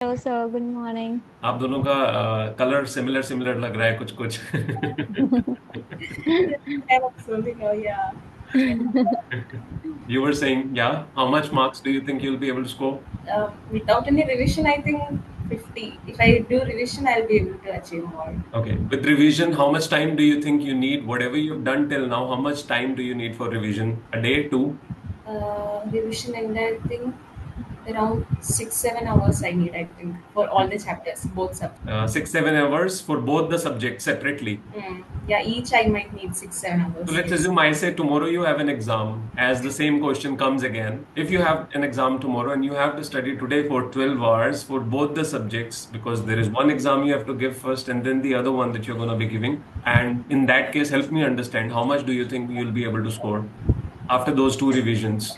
Hello sir, good morning. आप दोनों का कलर सिमिलर सिमिलर लग रहा है कुछ कुछ Yes, I'm observing her, yeah. You were saying, yeah, how much marks do you think you'll be able to score? Without any revision, I think 50. If I do revision, I'll be able to achieve more. Okay, with revision, how much time do you think you need? Whatever you've done till now, how much time do you need for revision? A day, two? Revision and I think around 6-7 hours I need, I think, for all the chapters, both subjects. 6-7 hours for both the subjects separately. Yeah, each I might need 6-7 hours. So let's Yes. assume I say tomorrow you have an exam, as the same question comes again. If you have an exam tomorrow and you have to study today for 12 hours for both the subjects, because there is one exam you have to give first and then the other one that you're going to be giving. And in that case, help me understand how much do you think you'll be able to score after those two revisions?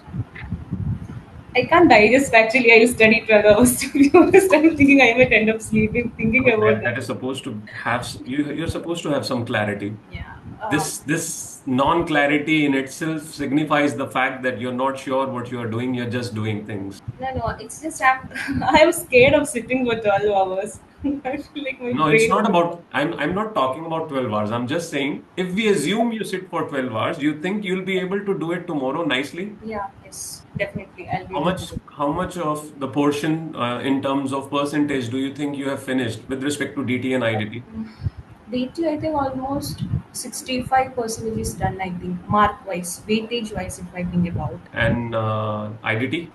I can't digest actually. I study 12 hours to be honest. I'm thinking I might end up sleeping thinking But about that. that is supposed to have you're supposed to have some clarity. Yeah. This non-clarity in itself signifies the fact that you're not sure what you're doing, you're just doing things. No, it's just I'm scared of sitting for 12 hours. I feel like my No, it's brain. not about, I'm not talking about 12 hours. I'm just saying, if we assume you sit for 12 hours, you think you'll be able to do it tomorrow nicely? Yeah, yes, definitely. I'll be How able to much, do. how much of the portion in terms of percentage do you think you have finished with respect to DT and IDT? DT, I think almost 65% is done, I think, mark wise, weightage wise, if I think about. And IDT?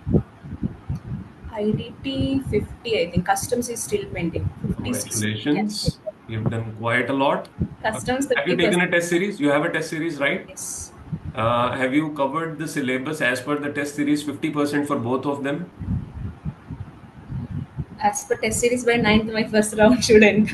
IDT 50, I think. Customs is still pending. 50, 60. Yes. Congratulations. You've done quite a lot. Customs Have you taken 50%. a test series? You have a test series, right? Yes. Have you covered the syllabus as per the test series, 50% for both of them? As per test series by ninth, my first round should end.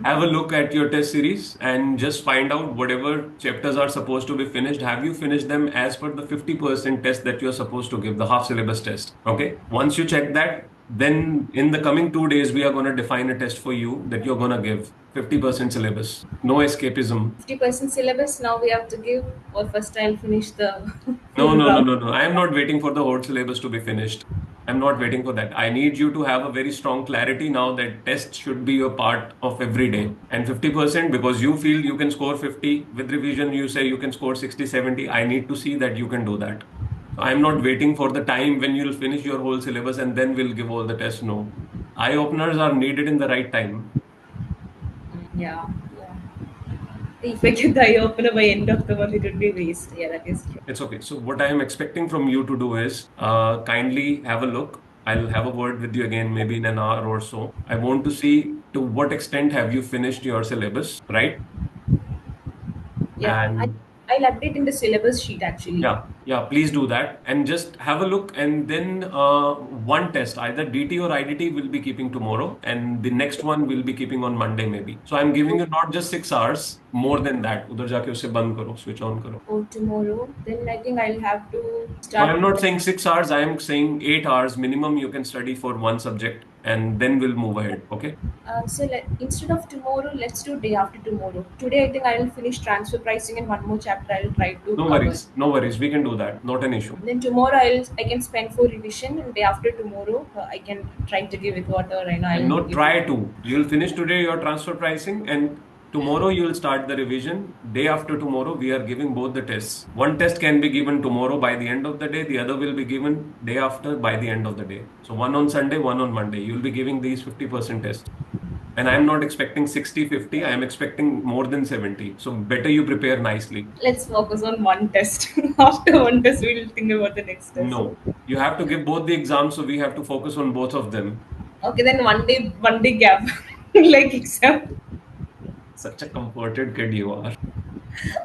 Have a look at your test series and just find out whatever chapters are supposed to be finished. Have you finished them as per the 50% test that you're supposed to give, the half syllabus test? Okay. Once you check that, then in the coming 2 days, we are going to define a test for you that you're going to give 50% syllabus. No escapism. 50% syllabus, now we have to give, or first I'll finish the No, full no, no, round. no, no. I am not waiting for the whole syllabus to be finished. I'm not waiting for that. I need you to have a very strong clarity now that tests should be a part of every day. And 50% because you feel you can score 50 with revision, you say you can score 60, 70. I need to see that you can do that. So I'm not waiting for the time when you'll finish your whole syllabus and then we'll give all the tests. No. Eye openers are needed in the right time. Yeah, yeah. If I get the eye opener by end of the month, it would be waste. Yeah, that is true. It's okay. So what I am expecting from you to do is kindly have a look. I'll have a word with you again, maybe in an hour or so. I want to see to what extent have you finished your syllabus, right? Yeah, And I'll update in the syllabus sheet actually. yeah, please do that and just have a look. And then one test, either DT or IDT, will be keeping tomorrow, and the next one will be keeping on Monday, maybe. So I'm giving you not just 6 hours, more than that. उधर जाके उसे बंद करो, switch on करो. Or tomorrow, then I think I'll have to No, start I'm not saying preparing. 6 hours. I am saying 8 hours minimum you can study for one subject, and then we'll move ahead. Okay? Instead of tomorrow, let's do day after tomorrow. Today, I think I'll finish transfer pricing and one more chapter I'll try to No cover. worries. No worries. We can do that. Not an issue. Then tomorrow I can spend for revision, and day after tomorrow I can try to give it whatever I know And I'll not give it. try to. You'll finish today your transfer pricing, and tomorrow you'll start the revision. Day after tomorrow, we are giving both the tests. One test can be given tomorrow by the end of the day. The other will be given day after by the end of the day. So one on Sunday, one on Monday. You'll be giving these 50% tests. And I'm not expecting 60-50. I am expecting more than 70. So better you prepare nicely. Let's focus on one test. After one test, we'll think about the next test. No, you have to give both the exams, so we have to focus on both of them. Okay, then one day gap, like exam. Such a comforted kid you are.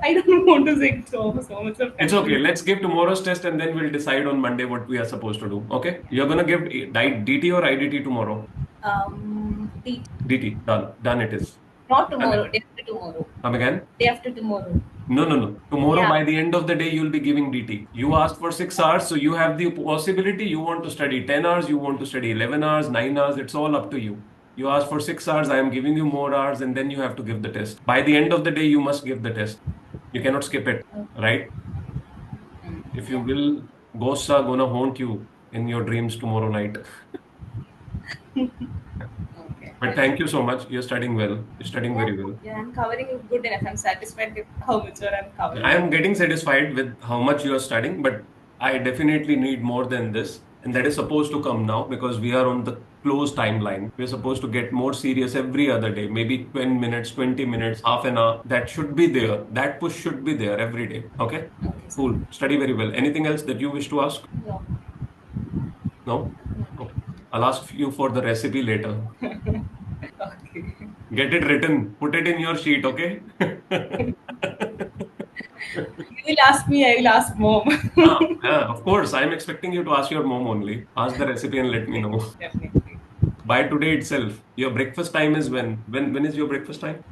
I don't want to take so much of It's time. okay. Let's give tomorrow's test and then we'll decide on Monday what we are supposed to do. Okay? You're gonna give DT or IDT tomorrow? The, DT. Done. Done it is. not Done it. tomorrow. Day after tomorrow. Come again? Day after tomorrow. No, no, no. Tomorrow, Yeah. by the end of the day, you'll be giving DT. You asked for 6 hours, so you have the possibility. You want to study 10 hours, you want to study 11 hours, 9 hours. It's all up to you. You asked for 6 hours, I am giving you more hours, and then you have to give the test. By the end of the day, you must give the test. You cannot skip it, right? If you Yeah. will, ghosts are gonna haunt you in your dreams tomorrow night. But thank you so much. You're studying well. You're studying Yeah, very well. yeah, I'm covering it good enough. I'm satisfied with how much I'm I covering. am getting satisfied with how much you are studying, but I definitely need more than this. And that is supposed to come now because we are on the close timeline. We're supposed to get more serious every other day, maybe 10 minutes, 20 minutes, half an hour. That should be there. That push should be there every day. Okay? Okay, sir. Cool. Study very well. Anything else that you wish to ask? No. No? Okay. I'll ask you for the recipe later. Okay. Get it written. Put it in your sheet, okay? You will ask me, I will ask mom. Of course. I'm expecting you to ask your mom only. Ask the recipe and let me know. Definitely. By today itself. Your breakfast time is when? When is your breakfast time?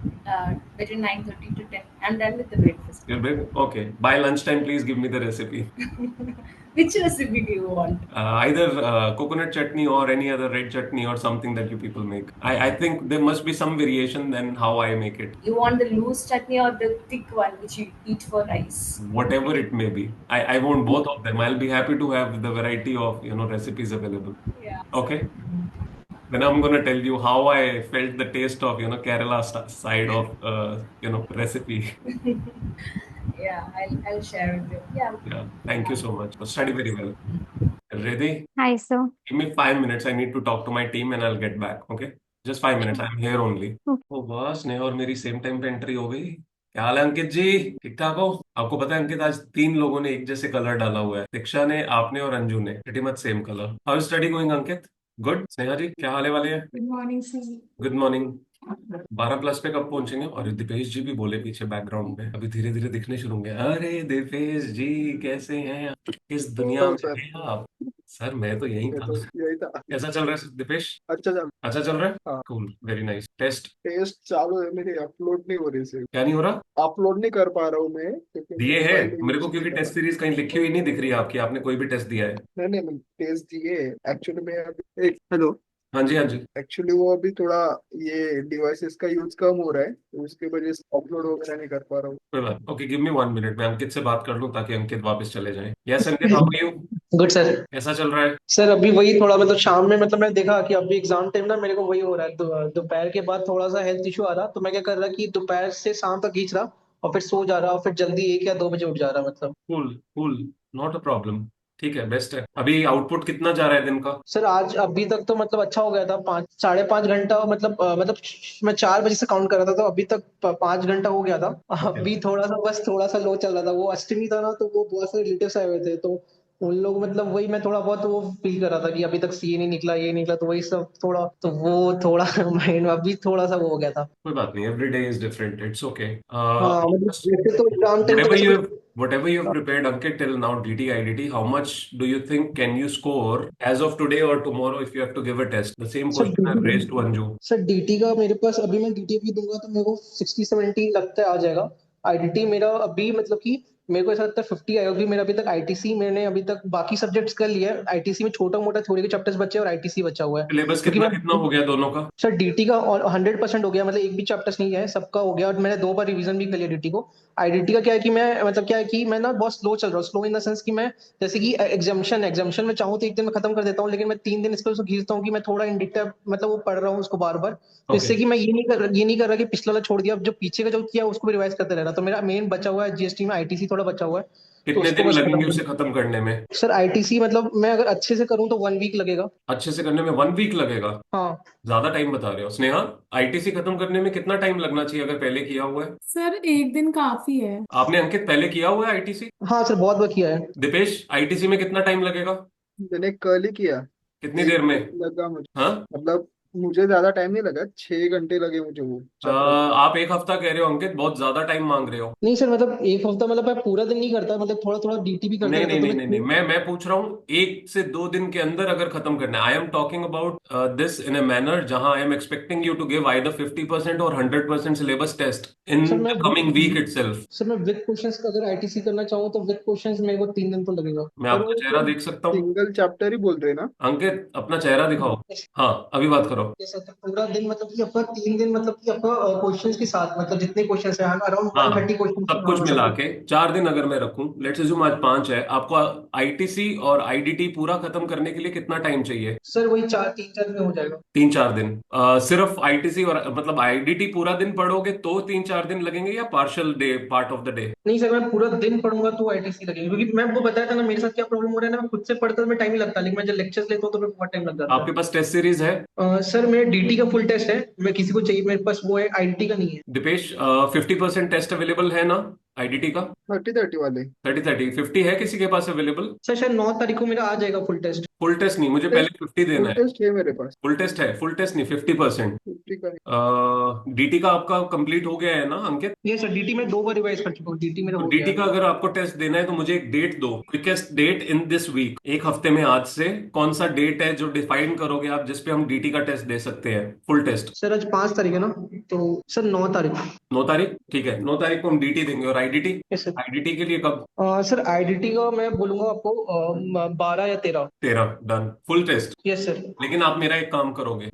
Between 9:30 to 10. I'm done with the breakfast. Your break? Okay. By lunchtime, please give me the recipe. Which recipe do you want? Either coconut chutney or any other red chutney or something that you people make. I think there must be some variation than how I make it. You want the loose chutney or the thick one which you eat for rice? Whatever it may be. I want both of them. I'll be happy to have the variety of, recipes available. Yeah. Okay. Then I'm gonna tell you how I felt the taste of, Kerala side of, recipe. Yeah, I'll share with you. Yeah. Yeah. Thank you so much. Study very well. Ready? Hi, sir. Give me 5 minutes. I need to talk to my team and I'll get back. Okay? Just 5 minutes. I'm here only. Okay. ओ वाह स्नेहा और मेरी same time पे entry हो गई। क्या हाल है अंकित जी? ठीक ठाक हो? आपको पता है अंकित, आज 3 लोगों ने एक जैसे कलर डाला हुआ है। दीक्षा ने, आपने और अंजू ने। Pretty much same colour. How is study going Ankit? Good. Sneha ji क्या हाल है वाले हैं? Good morning sir. Good morning. 12 plus पे कब पहुंचेंगे? और दीपेश जी भी बोले पीछे बैकग्राउंड में, अभी धीरे धीरे दिखने शुरू होंगे। अरे दीपेश जी कैसे हैं? किस दुनिया में सर हैं आप? सर मैं तो यही ये था। तो यही था। कैसा चल रहा है दीपेश? अच्छा चल। अच्छा चल रहा है? हाँ, cool, very nice. Test test चालू है मेरी, अपलोड नहीं हो रही से। क्या नहीं हो रहा? अपलोड नहीं कर पा रहा हूँ मैं क्योंकि दिए है मोबाइल मेरे यूज को, नहीं क्योंकि कर टेस्ट रहा। सीरीज कहीं लिखी हुई नहीं दिख रही है आपकी। आपने कोई भी टेस्ट दिया है? नहीं नहीं, मैं टेस्ट दिए एक्चुअली। मैं अभी एक हेलो। हाँ जी, हाँ जी। एक्चुअली वो अभी थोड़ा ये डिवाइसेस का यूज कम हो रहा है तो उसकी वजह से अपलोड वगैरह नहीं कर पा रहा हूँ। कोई बात। Okay, give me 1 minute. मैं अंकित से बात कर लूं ताकि अंकित वापस चले जाए। Yes Ankit, how are you? Good sir. कैसा चल रहा है? सर अभी वही थोड़ा मतलब शाम में मतलब मैं देखा कि अभी एग्जाम टाइम ना मेरे को वही हो रहा है। दोपहर के बाद थोड़ा सा हेल्थ इशू आ रहा, तो मैं क्या कर रहा कि दोपहर से शाम तक खींच रहा और फिर सो जा रहा और फिर जल्दी 1 या 2 बजे उठ जा रहा मतलब। Cool cool, not a problem. ठीक है, बेस्ट है। अभी आउटपुट कितना जा रहा है दिन का? सर आज अभी तक तो मतलब अच्छा हो गया था, 5 साढ़े 5 घंटा मतलब मैं 4 बजे से काउंट कर रहा था तो अभी तक 5 घंटा हो गया था। ओके। अभी थोड़ा सा बस थोड़ा सा लो चल रहा था। वो अष्टमी था ना, तो वो बहुत सारे रिलेटिव्स आए हुए थे, तो उन लोग मतलब वही मैं थोड़ा बहुत वो फील कर रहा था कि अभी तक ये नहीं निकला ये नहीं निकला, तो वही सब थोड़ा तो वो थोड़ा माइंड में अभी थोड़ा सा वो हो गया था। कोई बात नहीं, every day is different, it's okay. हाँ मतलब वैसे तो एग्जाम टाइम तो whatever वैसे you तो have whatever you have prepared Ankit till now, DT IDT, how much do you think can you score as of today or tomorrow if you have to give a test? The same sir question I've raised to Anju. Sir DT का मेरे पास अभी मैं DT भी दूंगा तो मेरे को 60-70 लगता है आ जाएगा। आईडीटी मेरा अभी मतलब कि मेरे को ऐसा लगता है 50 आएगा, क्योंकि मेरा अभी तक आईटीसी मैंने अभी तक बाकी सब्जेक्ट्स कर लिया है। आईटीसी में छोटा मोटा थ्योरी के चैप्टर्स बचे हैं और आईटीसी बचा हुआ है, सिलेबस क्योंकि कितना मैं कितना हो गया दोनों का? सर डीटी का और 100% हो गया, मतलब एक भी चैप्टर्स नहीं है, सबका हो गया और मैंने 2 बार रिवीजन भी कर लिया डीटी को। आईडीटी का क्या है कि मैं मतलब क्या है कि मैं ना बहुत स्लो चल रहा हूँ। स्लो इन द सेंस कि मैं जैसे कि एग्जामिशन में चाहूँ तो एक दिन में खत्म कर देता हूँ, लेकिन मैं 3 दिन इस पर उसको खींचता हूँ कि मैं थोड़ा इन डिटेल मतलब वो पढ़ रहा हूँ उसको बार बार। तो ओके। इससे कि मैं ये नहीं कर रहा कि पिछला वाला छोड़ दिया, अब जो पीछे का जो किया उसको भी रिवाइज करते रहना। तो मेरा मेन बचा हुआ है जीएसटी में, आईटीसी थोड़ा बचा हुआ है, तो कितने उसको दिन बस लगेंगे खत्म उसे करना। खत्म करने में? सर आईटीसी मतलब मैं अगर अच्छे से करूँ तो 1 वीक लगेगा। अच्छे से करने में 1 वीक लगेगा? हाँ ज्यादा टाइम बता रहे हो स्नेहा। आईटीसी खत्म करने में कितना टाइम लगना चाहिए अगर पहले किया हुआ है? सर एक दिन काफी है। आपने अंकित पहले किया हुआ है आईटीसी? हाँ सर बहुत बार किया है। दीपेश, आईटीसी में कितना टाइम लगेगा? मैंने कल ही किया। कितनी एक देर में? दिन लगा मुझे। हाँ? मतलब मुझे ज्यादा टाइम नहीं लगा, 6 घंटे लगे मुझे वो चैप्टर। आप एक हफ्ता कह रहे हो अंकित, बहुत ज्यादा टाइम मांग रहे हो। नहीं सर मतलब एक हफ्ता मतलब मैं पूरा दिन नहीं करता, मतलब थोड़ा थोड़ा डीटी भी करता नहीं रहता नहीं तो नहीं मैं नहीं नहीं, मैं पूछ रहा हूँ 1 से 2 दिन के अंदर अगर खत्म करना है। I am talking about this in a manner जहां I am expecting you to give either 50% or 100% syllabus test in sir the coming week itself. मैं विद क्वेश्चंस का अगर आईटीसी करना चाहूँ तो विद क्वेश्चंस मेरे को 3 दिन तो लगेगा। मैं पर आपका वो चेहरा देख सकता हूँ? सिंगल चैप्टर ही बोल रहे हैं ना? अंकित अपना चेहरा दिखाओ। हाँ, अभी बात करो। करो। ये सर तो पूरा दिन मतलब कि आपका 3 दिन मतलब कि आपका क्वेश्चंस के साथ मतलब जितने क्वेश्चंस है अराउंड हाँ 130 क्वेश्चंस। सब कुछ हाँ मिला सब के 4 दिन अगर मैं रखूं, लेट्स अज्यूम आज 5 है, आपको आईटीसी और आईडीटी पूरा खत्म करने के लिए कितना टाइम चाहिए? सर वही 3-4 दिन हो जाएगा। 3-4 दिन। सिर्फ आईटीसी और मतलब आईडीटी पूरा दिन पढ़ोगे तो 3-4 दिन लगेंगे, या partial day, part of the day? नहीं सर मैं पूरा दिन पढ़ूंगा तो आईटीसी लगेगी, क्योंकि मैं वो बताया था ना मेरे साथ क्या प्रॉब्लम हो रहा है ना, मैं खुद से पढ़ता तो मैं टाइम ही लगता है, लेकिन मैं जब लेक्चर्स लेता हूँ तो मैं बहुत टाइम लग जाता है। आपके पास टेस्ट सीरीज है? सर मेरे डीटी का फुल टेस्ट है, मैं किसी को चाहिए मेरे पास वो है, आईडीटी का नहीं है। दिपेश, 50% टेस्ट अवेलेबल है ना आईडीटी का? 30-30 वाले। 30-30 50 है किसी के पास अवेलेबल? सर शायद 9 तारीख को मेरा आ जाएगा फुल टेस्ट। फुल टेस्ट नहीं, मुझे पहले टेस्ट 50 देना फुल है। टेस्ट है मेरे पास। फुल टेस्ट है, फुल टेस्ट नहीं, 50%। 50 का। डीटी का आपका कंप्लीट हो गया है ना अंकित? ये सर डीटी में 2 बार रिवाइज कर चुका हूँ, डीटी मेरा तो हो गया डीटी है। का अगर आपको टेस्ट देना है तो मुझे एक डेट दो, quickest date in this week, एक हफ्ते में आज से कौन सा डेट है जो डिफाइन करोगे आप जिसपे हम डीटी का टेस्ट दे सकते हैं, फुल टेस्ट? सर आज 5 तारीख है ना, तो सर 9 तारीख। 9 तारीख, ठीक है, 9 तारीख को हम डीटी देंगे। और आईडीटी? Yes sir. आईडीटी के लिए कब? सर आईडीटी का मैं बोलूंगा आपको 12 या 13। 13, done, full test. Yes sir. लेकिन आप मेरा एक काम करोगे,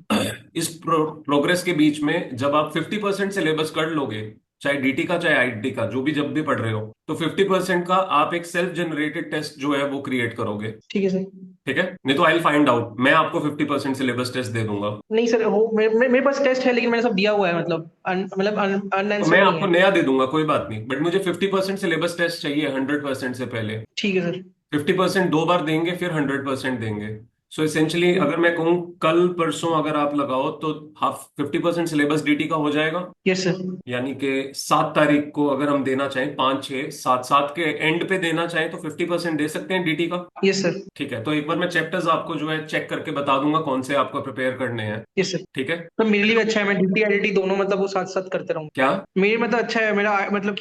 इस प्रोग्रेस के बीच में जब आप 50% सिलेबस कर लोगे, चाहे डीटी का चाहे आईटी का, जो भी जब भी पढ़ रहे हो, तो 50% का आप एक सेल्फ जनरेटेड टेस्ट जो है वो क्रिएट करोगे। ठीक है सर। ठीक है, नहीं तो आई फाइंड आउट, मैं आपको 50% सिलेबस टेस्ट दे दूंगा। नहीं सर हो मेरे पास टेस्ट है, लेकिन मैंने सब दिया हुआ है, मतलब मतलब तो मैं अनआंसर्ड नहीं आपको है। नया दे दूंगा, कोई बात नहीं, बट मुझे 50% सिलेबस टेस्ट चाहिए 100% से पहले। ठीक है सर। 50% 2 बार देंगे, फिर 100% देंगे। सो एसेंशली अगर मैं कहूँ कल परसों अगर आप लगाओ तो हाफ 50% सिलेबस डीटी का हो जाएगा। Yes sir. यानी कि 7 तारीख को अगर हम देना चाहें, 5, 6, 7 के एंड पे देना चाहें तो 50% दे सकते हैं डीटी का। Yes sir. ठीक है, तो एक बार मैं चैप्टर्स आपको जो है चेक करके बता दूंगा कौन से आपको प्रिपेयर करने हैं। Yes sir. ठीक है। तो मेरे लिए भी अच्छा है, मैं डीटी आईडीटी दोनों मतलब वो साथ साथ करते रहूँ। क्या? मेरे मतलब अच्छा है मेरा, मतलब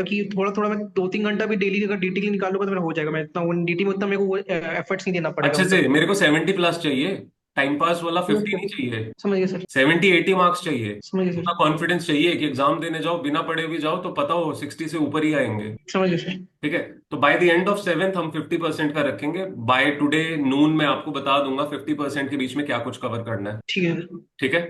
कि थोड़ा थोड़ा मैं 2-3 घंटा भी डेली अगर डीटी के लिए निकालूंगा तो मेरा हो जाएगा, मैं इतना डीटी में उतना मेरे को एफर्ट्स नहीं देना पड़ेगा अच्छे से, मतलब। मेरे को 70+ चाहिए, टाइम पास वाला समझ 50 नहीं गए चाहिए। समझ गए सर। 70-80 मार्क्स चाहिए। समझ गए इतना सर। कॉन्फिडेंस चाहिए कि एग्जाम देने जाओ, बिना पढ़े भी जाओ तो पता हो 60 से ऊपर ही आएंगे। समझ गए सर। ठीक है, तो by the end of 7th हम 50% का रखेंगे। बाय टुडे नून मैं आपको बता दूंगा 50% के बीच में क्या कुछ कवर करना है। ठीक है सर। ठीक है,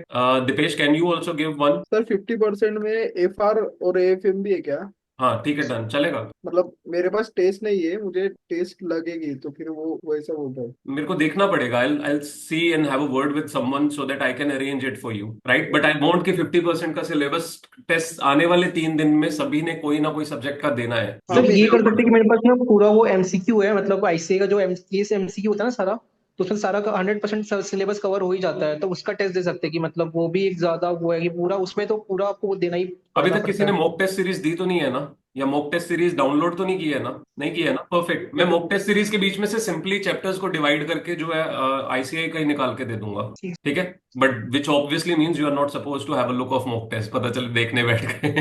Deepesh can you also give one? Sir 50% में एफआर और एएफएम भी है क्या? हाँ ठीक है, डन, चलेगा। मतलब मेरे पास टेस्ट नहीं है, मुझे टेस्ट लगेगी तो फिर वो वैसा बोल रहा है। मेरे को देखना पड़ेगा, I'll see and have a word with someone so that I can arrange it for you, right? But I want कि 50% का सिलेबस टेस्ट आने वाले 3 दिन में सभी ने कोई ना कोई सब्जेक्ट का देना है। हाँ सर जो ये भी कर सकते हैं कि मेरे पास ना पूरा वो एमसीक्यू है, मतलब आईसीए का जो केस एमसीक्यू होता है ना सारा, तो उसमें सारा का 100% सिलेबस कवर हो ही जाता है, तो उसका टेस्ट दे सकते हैं कि मतलब वो भी एक ज्यादा वो है कि पूरा उसमें तो पूरा आपको वो देना ही अभी पढ़ना तक किसी पड़ता ने है। मॉक टेस्ट सीरीज दी तो नहीं है ना, या मॉक टेस्ट सीरीज डाउनलोड तो नहीं की है ना? नहीं की है ना, परफेक्ट। मैं मॉक टेस्ट सीरीज के बीच में से सिंपली चैप्टर्स को डिवाइड करके जो है आईसीआई का ही निकाल के दे दूंगा। ठीक। ठीक है, but which obviously means you are not suppose to have a look of mock test, पता चले देखने बैठ गए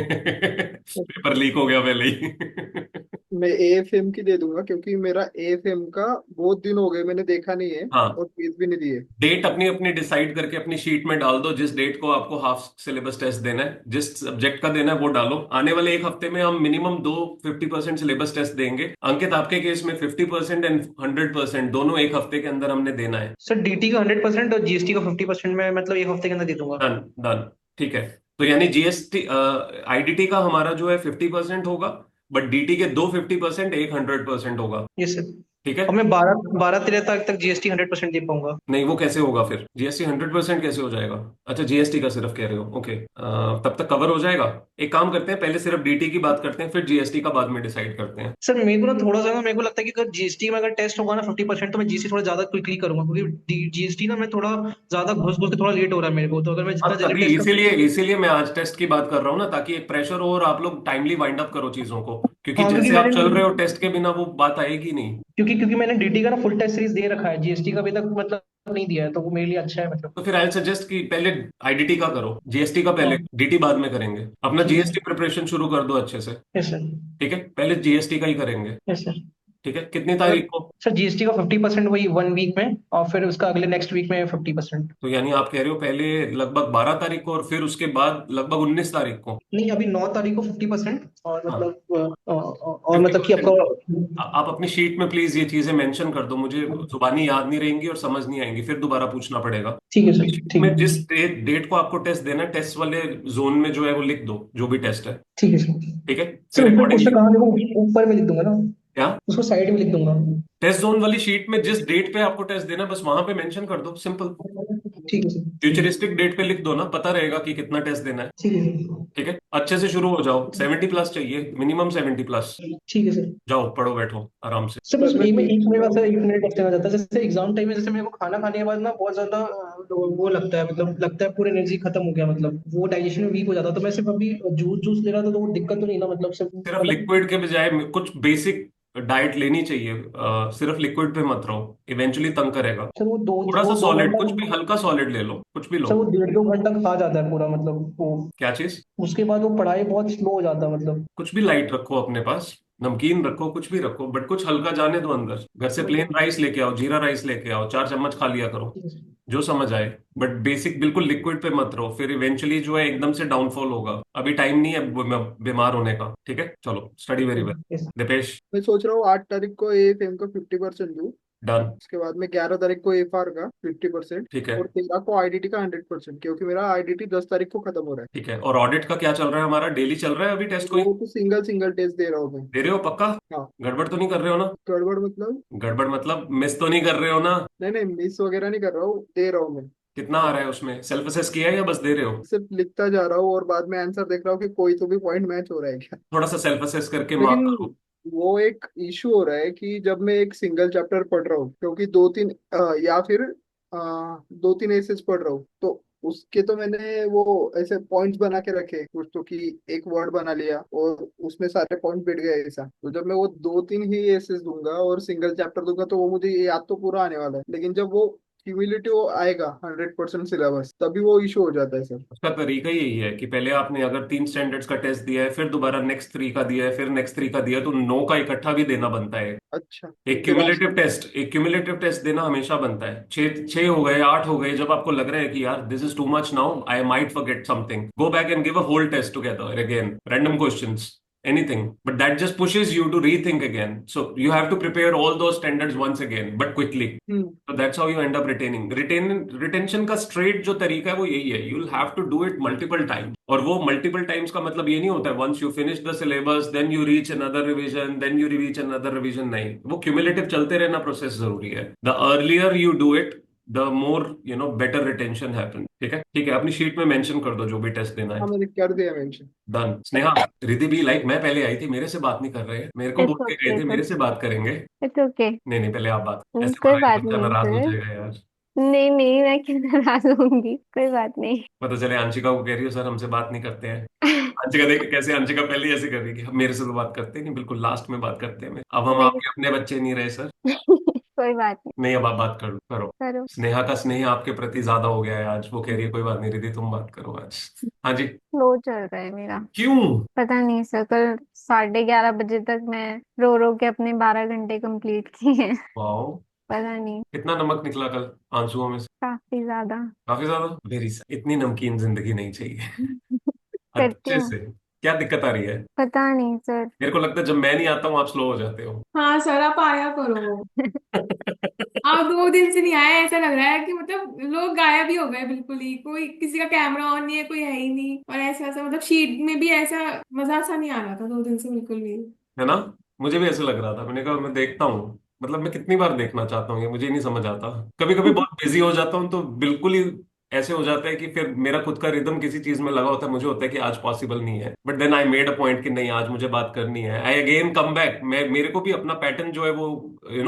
पेपर लीक हो गया पहले ही। मैं एएफएम की दे दूंगा क्योंकि मेरा एएफएम का बहुत दिन हो गए, मैंने देखा नहीं है हाँ, और फीस भी नहीं दी है। डेट अपनी अपनी डिसाइड करके अपनी शीट में डाल दो, जिस डेट को आपको हाफ सिलेबस टेस्ट देना है, जिस सब्जेक्ट का देना है वो डालो। आने वाले एक हफ्ते में हम मिनिमम 50% सिलेबस टेस्ट देंगे। अंकित आपके केस में 50% एंड 100% दोनों एक हफ्ते के अंदर हमने देना है। सर डीटी का 100% और जीएसटी का 50% में मतलब एक हफ्ते के अंदर दे दूंगा। डन, डन, ठीक है। तो यानी जीएसटी आईडीटी का हमारा जो है 50% होगा, बट डीटी के 50%, एक 100% होगा। Yes sir. ठीक है। और मैं 12-13 तारीख तक जीएसटी 100% दे पाऊंगा। नहीं, वो कैसे होगा फिर? जीएसटी 100% कैसे हो जाएगा? अच्छा, जीएसटी का सिर्फ कह रहे हो, ओके। तब तक कवर हो जाएगा। एक काम करते हैं, पहले सिर्फ डीटी की बात करते हैं, फिर जीएसटी का बाद में डिसाइड करते हैं। सर मेरे को ना थोड़ा सा ना मेरे को लगता है कि अगर जीएसटी में अगर टेस्ट होगा ना 50%, तो मैं जीएसटी थोड़ा ज्यादा क्विकली करूंगा, क्योंकि जीएसटी ना मैं थोड़ा ज्यादा घुस घुस के थोड़ा लेट हो रहा है मेरे को, तो अगर मैं हाँ, जितना जल्दी तभी टेस्ट कर। इसीलिए इसीलिए मैं आज टेस्ट की बात कर रहा हूँ ना, ताकि एक प्रेशर हो और आप लोग टाइमली वाइंड अप करो चीजों को, क्योंकि हाँ क्योंकि जैसे आप मैंने चल रहे हो टेस्ट के बिना वो बात आएगी नहीं। क्योंकि क्योंकि मैंने डीटी का ना फुल टेस्ट सीरीज दे रखा है, जीएसटी का अभी तक मतलब नहीं दिया है, तो वो मेरे लिए अच्छा है मतलब। तो फिर आई सजेस्ट कि पहले आईडीटी का करो, जीएसटी का पहले, हाँ डीटी बाद में करेंगे। अपना ठीक है। जीएसटी प्रिपरेशन शुरू कर दो अच्छे से। Yes sir. ठीक है, पहले जीएसटी का ही करेंगे। Yes sir. ठीक है, कितनी सर तारीख को? सर जीएसटी का 50% वही 1 वीक में, और फिर उसका अगले नेक्स्ट वीक में 50%। तो यानी आप कह रहे हो पहले लगभग 12 तारीख को और फिर उसके बाद लगभग 19 तारीख को। नहीं, अभी 9 तारीख को 50%, और हाँ, मतलब और फिफ्टी मतलब कि आपका। परसेंट आप अपनी शीट में प्लीज ये चीजें मेंशन कर दो, मुझे जुबानी याद नहीं रहेंगी और समझ नहीं आएंगी, फिर दोबारा पूछना पड़ेगा। ठीक है अपनी सर, शीट ठीक में है। जिस डेट को आपको टेस्ट देना है, टेस्ट वाले जोन में जो है वो लिख दो, जो भी टेस्ट है। ठीक है सर। ठीक है, सर फिर ऊपर उसमें अकॉर्डिंगली कहाँ देखो, ऊपर में लिख दूंगा ना, क्या, उसको साइड में लिख दूंगा। टेस्ट जोन वाली शीट में जिस डेट पे आपको टेस्ट देना है बस वहां पे मेंशन कर दो, सिंपल। ठीक है सर, ठीक है। फ्यूचरिस्टिक डेट पे लिख दो ना, पता रहेगा कि कितना टेस्ट देना है। ठीक है सर। ठीक है, अच्छे से शुरू हो जाओ, 70+ चाहिए, मिनिमम 70+। ठीक है सर। जाओ पढ़ो बैठो आराम से। सर बस सर मैं एक तीन मिनट बस, 1 मिनट बस देना चाहता है। जैसे एग्जाम टाइम में, जैसे मेरे को खाना खाने के बाद ना बहुत ज्यादा वो लगता है, मतलब लगता है पूरी एनर्जी खत्म हो गया, मतलब वो डाइजेशन में वीक हो जाता है। तो मैं सिर्फ अभी जूस जूस ले रहा था, तो वो दिक्कत तो नहीं ना, मतलब सिर्फ सिर्फ मतलब। लिक्विड के बजाय कुछ बेसिक डाइट लेनी चाहिए, सिर्फ लिक्विड पे मत रहो, इवेंचुअली तंग करेगा। सर थोड़ा सा वो दो सॉलिड, घंटा कुछ भी हल्का सॉलिड ले लो, कुछ भी लो। सर वो 1.5 2 घंटा खा जाता है पूरा, मतलब वो क्या चीज? उसके बाद वो पढ़ाई बहुत स्लो हो जाता है, मतलब। कुछ भी लाइट रखो अपने पास, नमकीन रखो, कुछ भी रखो, बट कुछ हल्का जाने दो अंदर। घर से प्लेन राइस लेके आओ, जीरा राइस लेके आओ, 4 चम्मच खा लिया करो, जो समझ आए। बट बेसिक बिल्कुल लिक्विड पे मत रहो, फिर इवेंचुअली जो है एकदम से डाउनफॉल होगा। अभी टाइम नहीं है बीमार होने का। ठीक है, चलो study very well. Yes. Deepesh, मैं सोच रहा हूँ 8 तारीख को AFM का 50% दूँ। डन। उसके बाद में 11 तारीख को AFR का 50%। ठीक है। और 13 को IDT का 100%, क्योंकि मेरा IDT 10 तारीख को खत्म हो रहा ठीक है, और ऑडिट का क्या चल रहा है? हमारा डेली चल रहा है अभी है। टेस्ट कोई? वो तो सिंगल सिंगल टेस्ट दे रहा हूँ मैं। दे रहे हो पक्का? हाँ। गड़बड़ तो नहीं कर रहे हो ना? गड़बड़ मतलब? गड़बड़ मतलब मिस तो नहीं कर रहे हो ना? नहीं नहीं, मिस वगैरह नहीं कर रहा हूँ, दे रहा हूँ मैं। कितना आ रहा है उसमें? सेल्फ असेस किया है या बस दे रहे हो? सिर्फ लिखता जा रहा हूँ और बाद में आंसर देख रहा हूँ कि कोई तो भी पॉइंट मैच हो रहा है क्या। थोड़ा सा सेल्फ असेस करके मार्क लेकिन करो। वो एक इशू हो रहा है कि जब मैं एक सिंगल चैप्टर पढ़ रहा हूँ, क्योंकि दो तीन या फिर 2 3 एसेस पढ़ रहा हूँ, तो उसके तो मैंने वो ऐसे पॉइंट्स बना के रखे कुछ, तो कि एक वर्ड बना लिया और उसमें सारे पॉइंट बैठ गए ऐसा। तो जब मैं वो 2 3 ही एसेस दूंगा और सिंगल चैप्टर दूंगा तो वो मुझे याद तो पूरा आने वाला है, लेकिन जब वो क्यूमुलेटिव आएगा 100% सिलेबस, तभी वो इशू हो जाता है सर। उसका तरीका ही यही है कि पहले आपने अगर 3 स्टैंडर्ड्स का टेस्ट दिया है, फिर दोबारा नेक्स्ट 3 का दिया है, फिर नेक्स्ट 3 का दिया है, तो 9 का इकट्ठा भी देना बनता है। अच्छा, एक क्योंकि लास्ट क्यूमुलेटिव टेस्ट, एक क्यूमुलेटिव टेस्ट देना हमेशा बनता है। 6 हो गए, 8 हो गए, जब आपको लग रहा है कि यार this is too much now, I might forget something, go back and give a whole test together again, random questions, anything, but that just pushes you to rethink again, so you have to prepare all those standards once again but quickly. Hmm. So that's how you end up retention का straight जो तरीका है वो यही है, you'll have to do it multiple times। और वो multiple times का मतलब ये नहीं होता है once you finish the syllabus then you reach another revision, then you reach another revision, नहीं, वो cumulative चलते रहना प्रोसेस जरूरी है। The earlier you do it, the more better retention happens। ठीक है, ठीक है, अपनी शीट में मेंशन कर दो जो भी टेस्ट देना है। हाँ, मैंने कर दिया मेंशन। डन। स्नेहा, रिद्धि भी लाइक मैं पहले आई थी, मेरे से बात नहीं कर रहे हैं, मेरे को बोल इट्स के गए ओके थे सर। मेरे से बात करेंगे। It's okay. नहीं नहीं, पहले आप बात, ऐसे कोई बोलोगे बात बच्चा नहीं नाराज हो सर। जाएगा यार। नहीं नहीं, मैं क्यों नाराज होंगी, कोई बात नहीं। पता चले आंशिका को कह रही हो सर हमसे बात नहीं करते हैं। आंशिका देख कैसे, आंशिका पहले ही ऐसे कर रही है कि हम मेरे से तो बात करते नहीं, बिल्कुल लास्ट में बात करते हैं। अब हम नहीं। आपके अपने बच्चे नहीं रहे सर। कोई बात नहीं। नहीं, अब आप बात करो करो। करो। स्नेहा का स्नेह आपके प्रति ज्यादा हो गया है आज, वो कह रही है कोई बात नहीं रिद्धि तुम बात करो आज। हाँ जी। स्लो चल रहा है मेरा। क्यों? पता नहीं सर, कल 11:30 बजे तक मैं रो रो के अपने 12 घंटे कंप्लीट किए हैं। वाओ, पता नहीं। कितना नमक निकला कल आंसुओं में से? काफी ज्यादा। काफी ज्यादा, वेरी। इतनी नमकीन जिंदगी नहीं चाहिए। करती अच्छे हूँ। से। क्या दिक्कत आ रही है? पता नहीं सर। मेरे को लगता है जब मैं नहीं आता हूँ आप स्लो हो जाते हो। हाँ सर, आप आया करो। आप 2 दिन से नहीं आए, ऐसा लग रहा है कि मतलब लोग गायब ही हो गए बिल्कुल ही, कोई किसी का कैमरा ऑन नहीं है, कोई है ही नहीं। और ऐसा ऐसा मतलब शीट में भी ऐसा मजा सा नहीं आ रहा था 2 दिन से बिल्कुल भी। है ना? मुझे भी ऐसे लग रहा था, मैंने कहा मैं देखता हूँ, मतलब मैं कितनी बार देखना चाहता हूँ ये मुझे नहीं समझ आता। कभी कभी बहुत बिजी हो जाता हूँ तो बिल्कुल ही ऐसे हो जाता है कि फिर मेरा खुद का रिदम किसी चीज में लगा होता है, मुझे होता है कि आज पॉसिबल नहीं है, but then I made a point कि नहीं आज मुझे बात करनी है, आई अगेन कम बैक। मैं मेरे को भी अपना पैटर्न जो है वो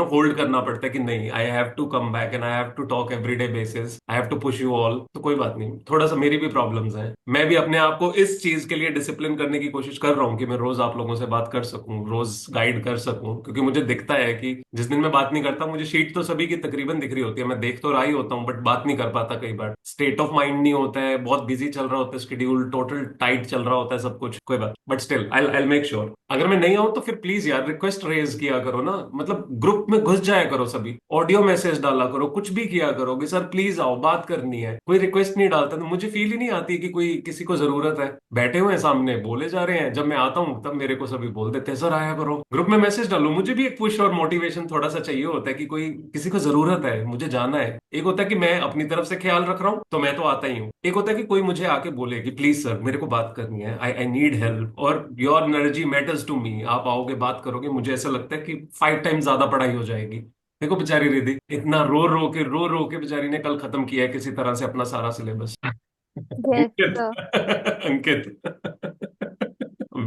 होल्ड करना पड़ता है कि नहीं, I have to come back and I have to talk everyday basis, I have to push you all. तो कोई बात नहीं, थोड़ा सा मेरी भी प्रॉब्लम्स हैं, मैं भी अपने आप को इस चीज के लिए डिसिप्लिन करने की कोशिश कर रहा हूँ कि मैं रोज आप लोगों से बात कर सकूं, रोज गाइड कर सकूं, क्योंकि मुझे दिखता है कि जिस दिन मैं बात नहीं करता, मुझे शीट तो सभी की तकरीबन दिख रही होती है, मैं देख तो रहा ही होता हूँ बट बात नहीं कर पाता कई बार। स्टेट ऑफ माइंड नहीं होता है, बहुत बिजी चल रहा होता है शेड्यूल, टोटल टाइट चल रहा होता है सब कुछ, कोई बात, but still I make sure अगर मैं नहीं आऊं तो फिर प्लीज यार रिक्वेस्ट रेज किया करो ना, मतलब ग्रुप में घुस जाया करो, सभी ऑडियो मैसेज डाला करो, कुछ भी किया करो कि सर प्लीज आओ, बात करनी है। कोई रिक्वेस्ट नहीं डालता तो मुझे फील ही नहीं आती कि कोई किसी को जरूरत है। बैठे हुए हैं सामने बोले जा रहे हैं, जब मैं आता हूँ तब मेरे को सभी बोल देते हैं सर आया करो, ग्रुप में मैसेज डालो। मुझे भी एक पुश और मोटिवेशन थोड़ा सा चाहिए होता है कि कोई किसी को जरूरत है, मुझे जाना है। एक होता है कि मैं अपनी तरफ से ख्याल रख रहा हूँ तो मैं तो आता ही हूँ, एक होता है कि कोई मुझे आके बोले कि प्लीज सर मेरे को बात करनी है, आई नीड हेल्प और your energy matters to me. आप आओगे बात करोगे, मुझे ऐसा लगता है कि 5 टाइम ज्यादा पढ़ाई हो जाएगी। देखो बेचारी रिधि इतना रो रो के बेचारी ने कल खत्म किया है किसी तरह से अपना सारा सिलेबस। यस अंकित सर। अंकित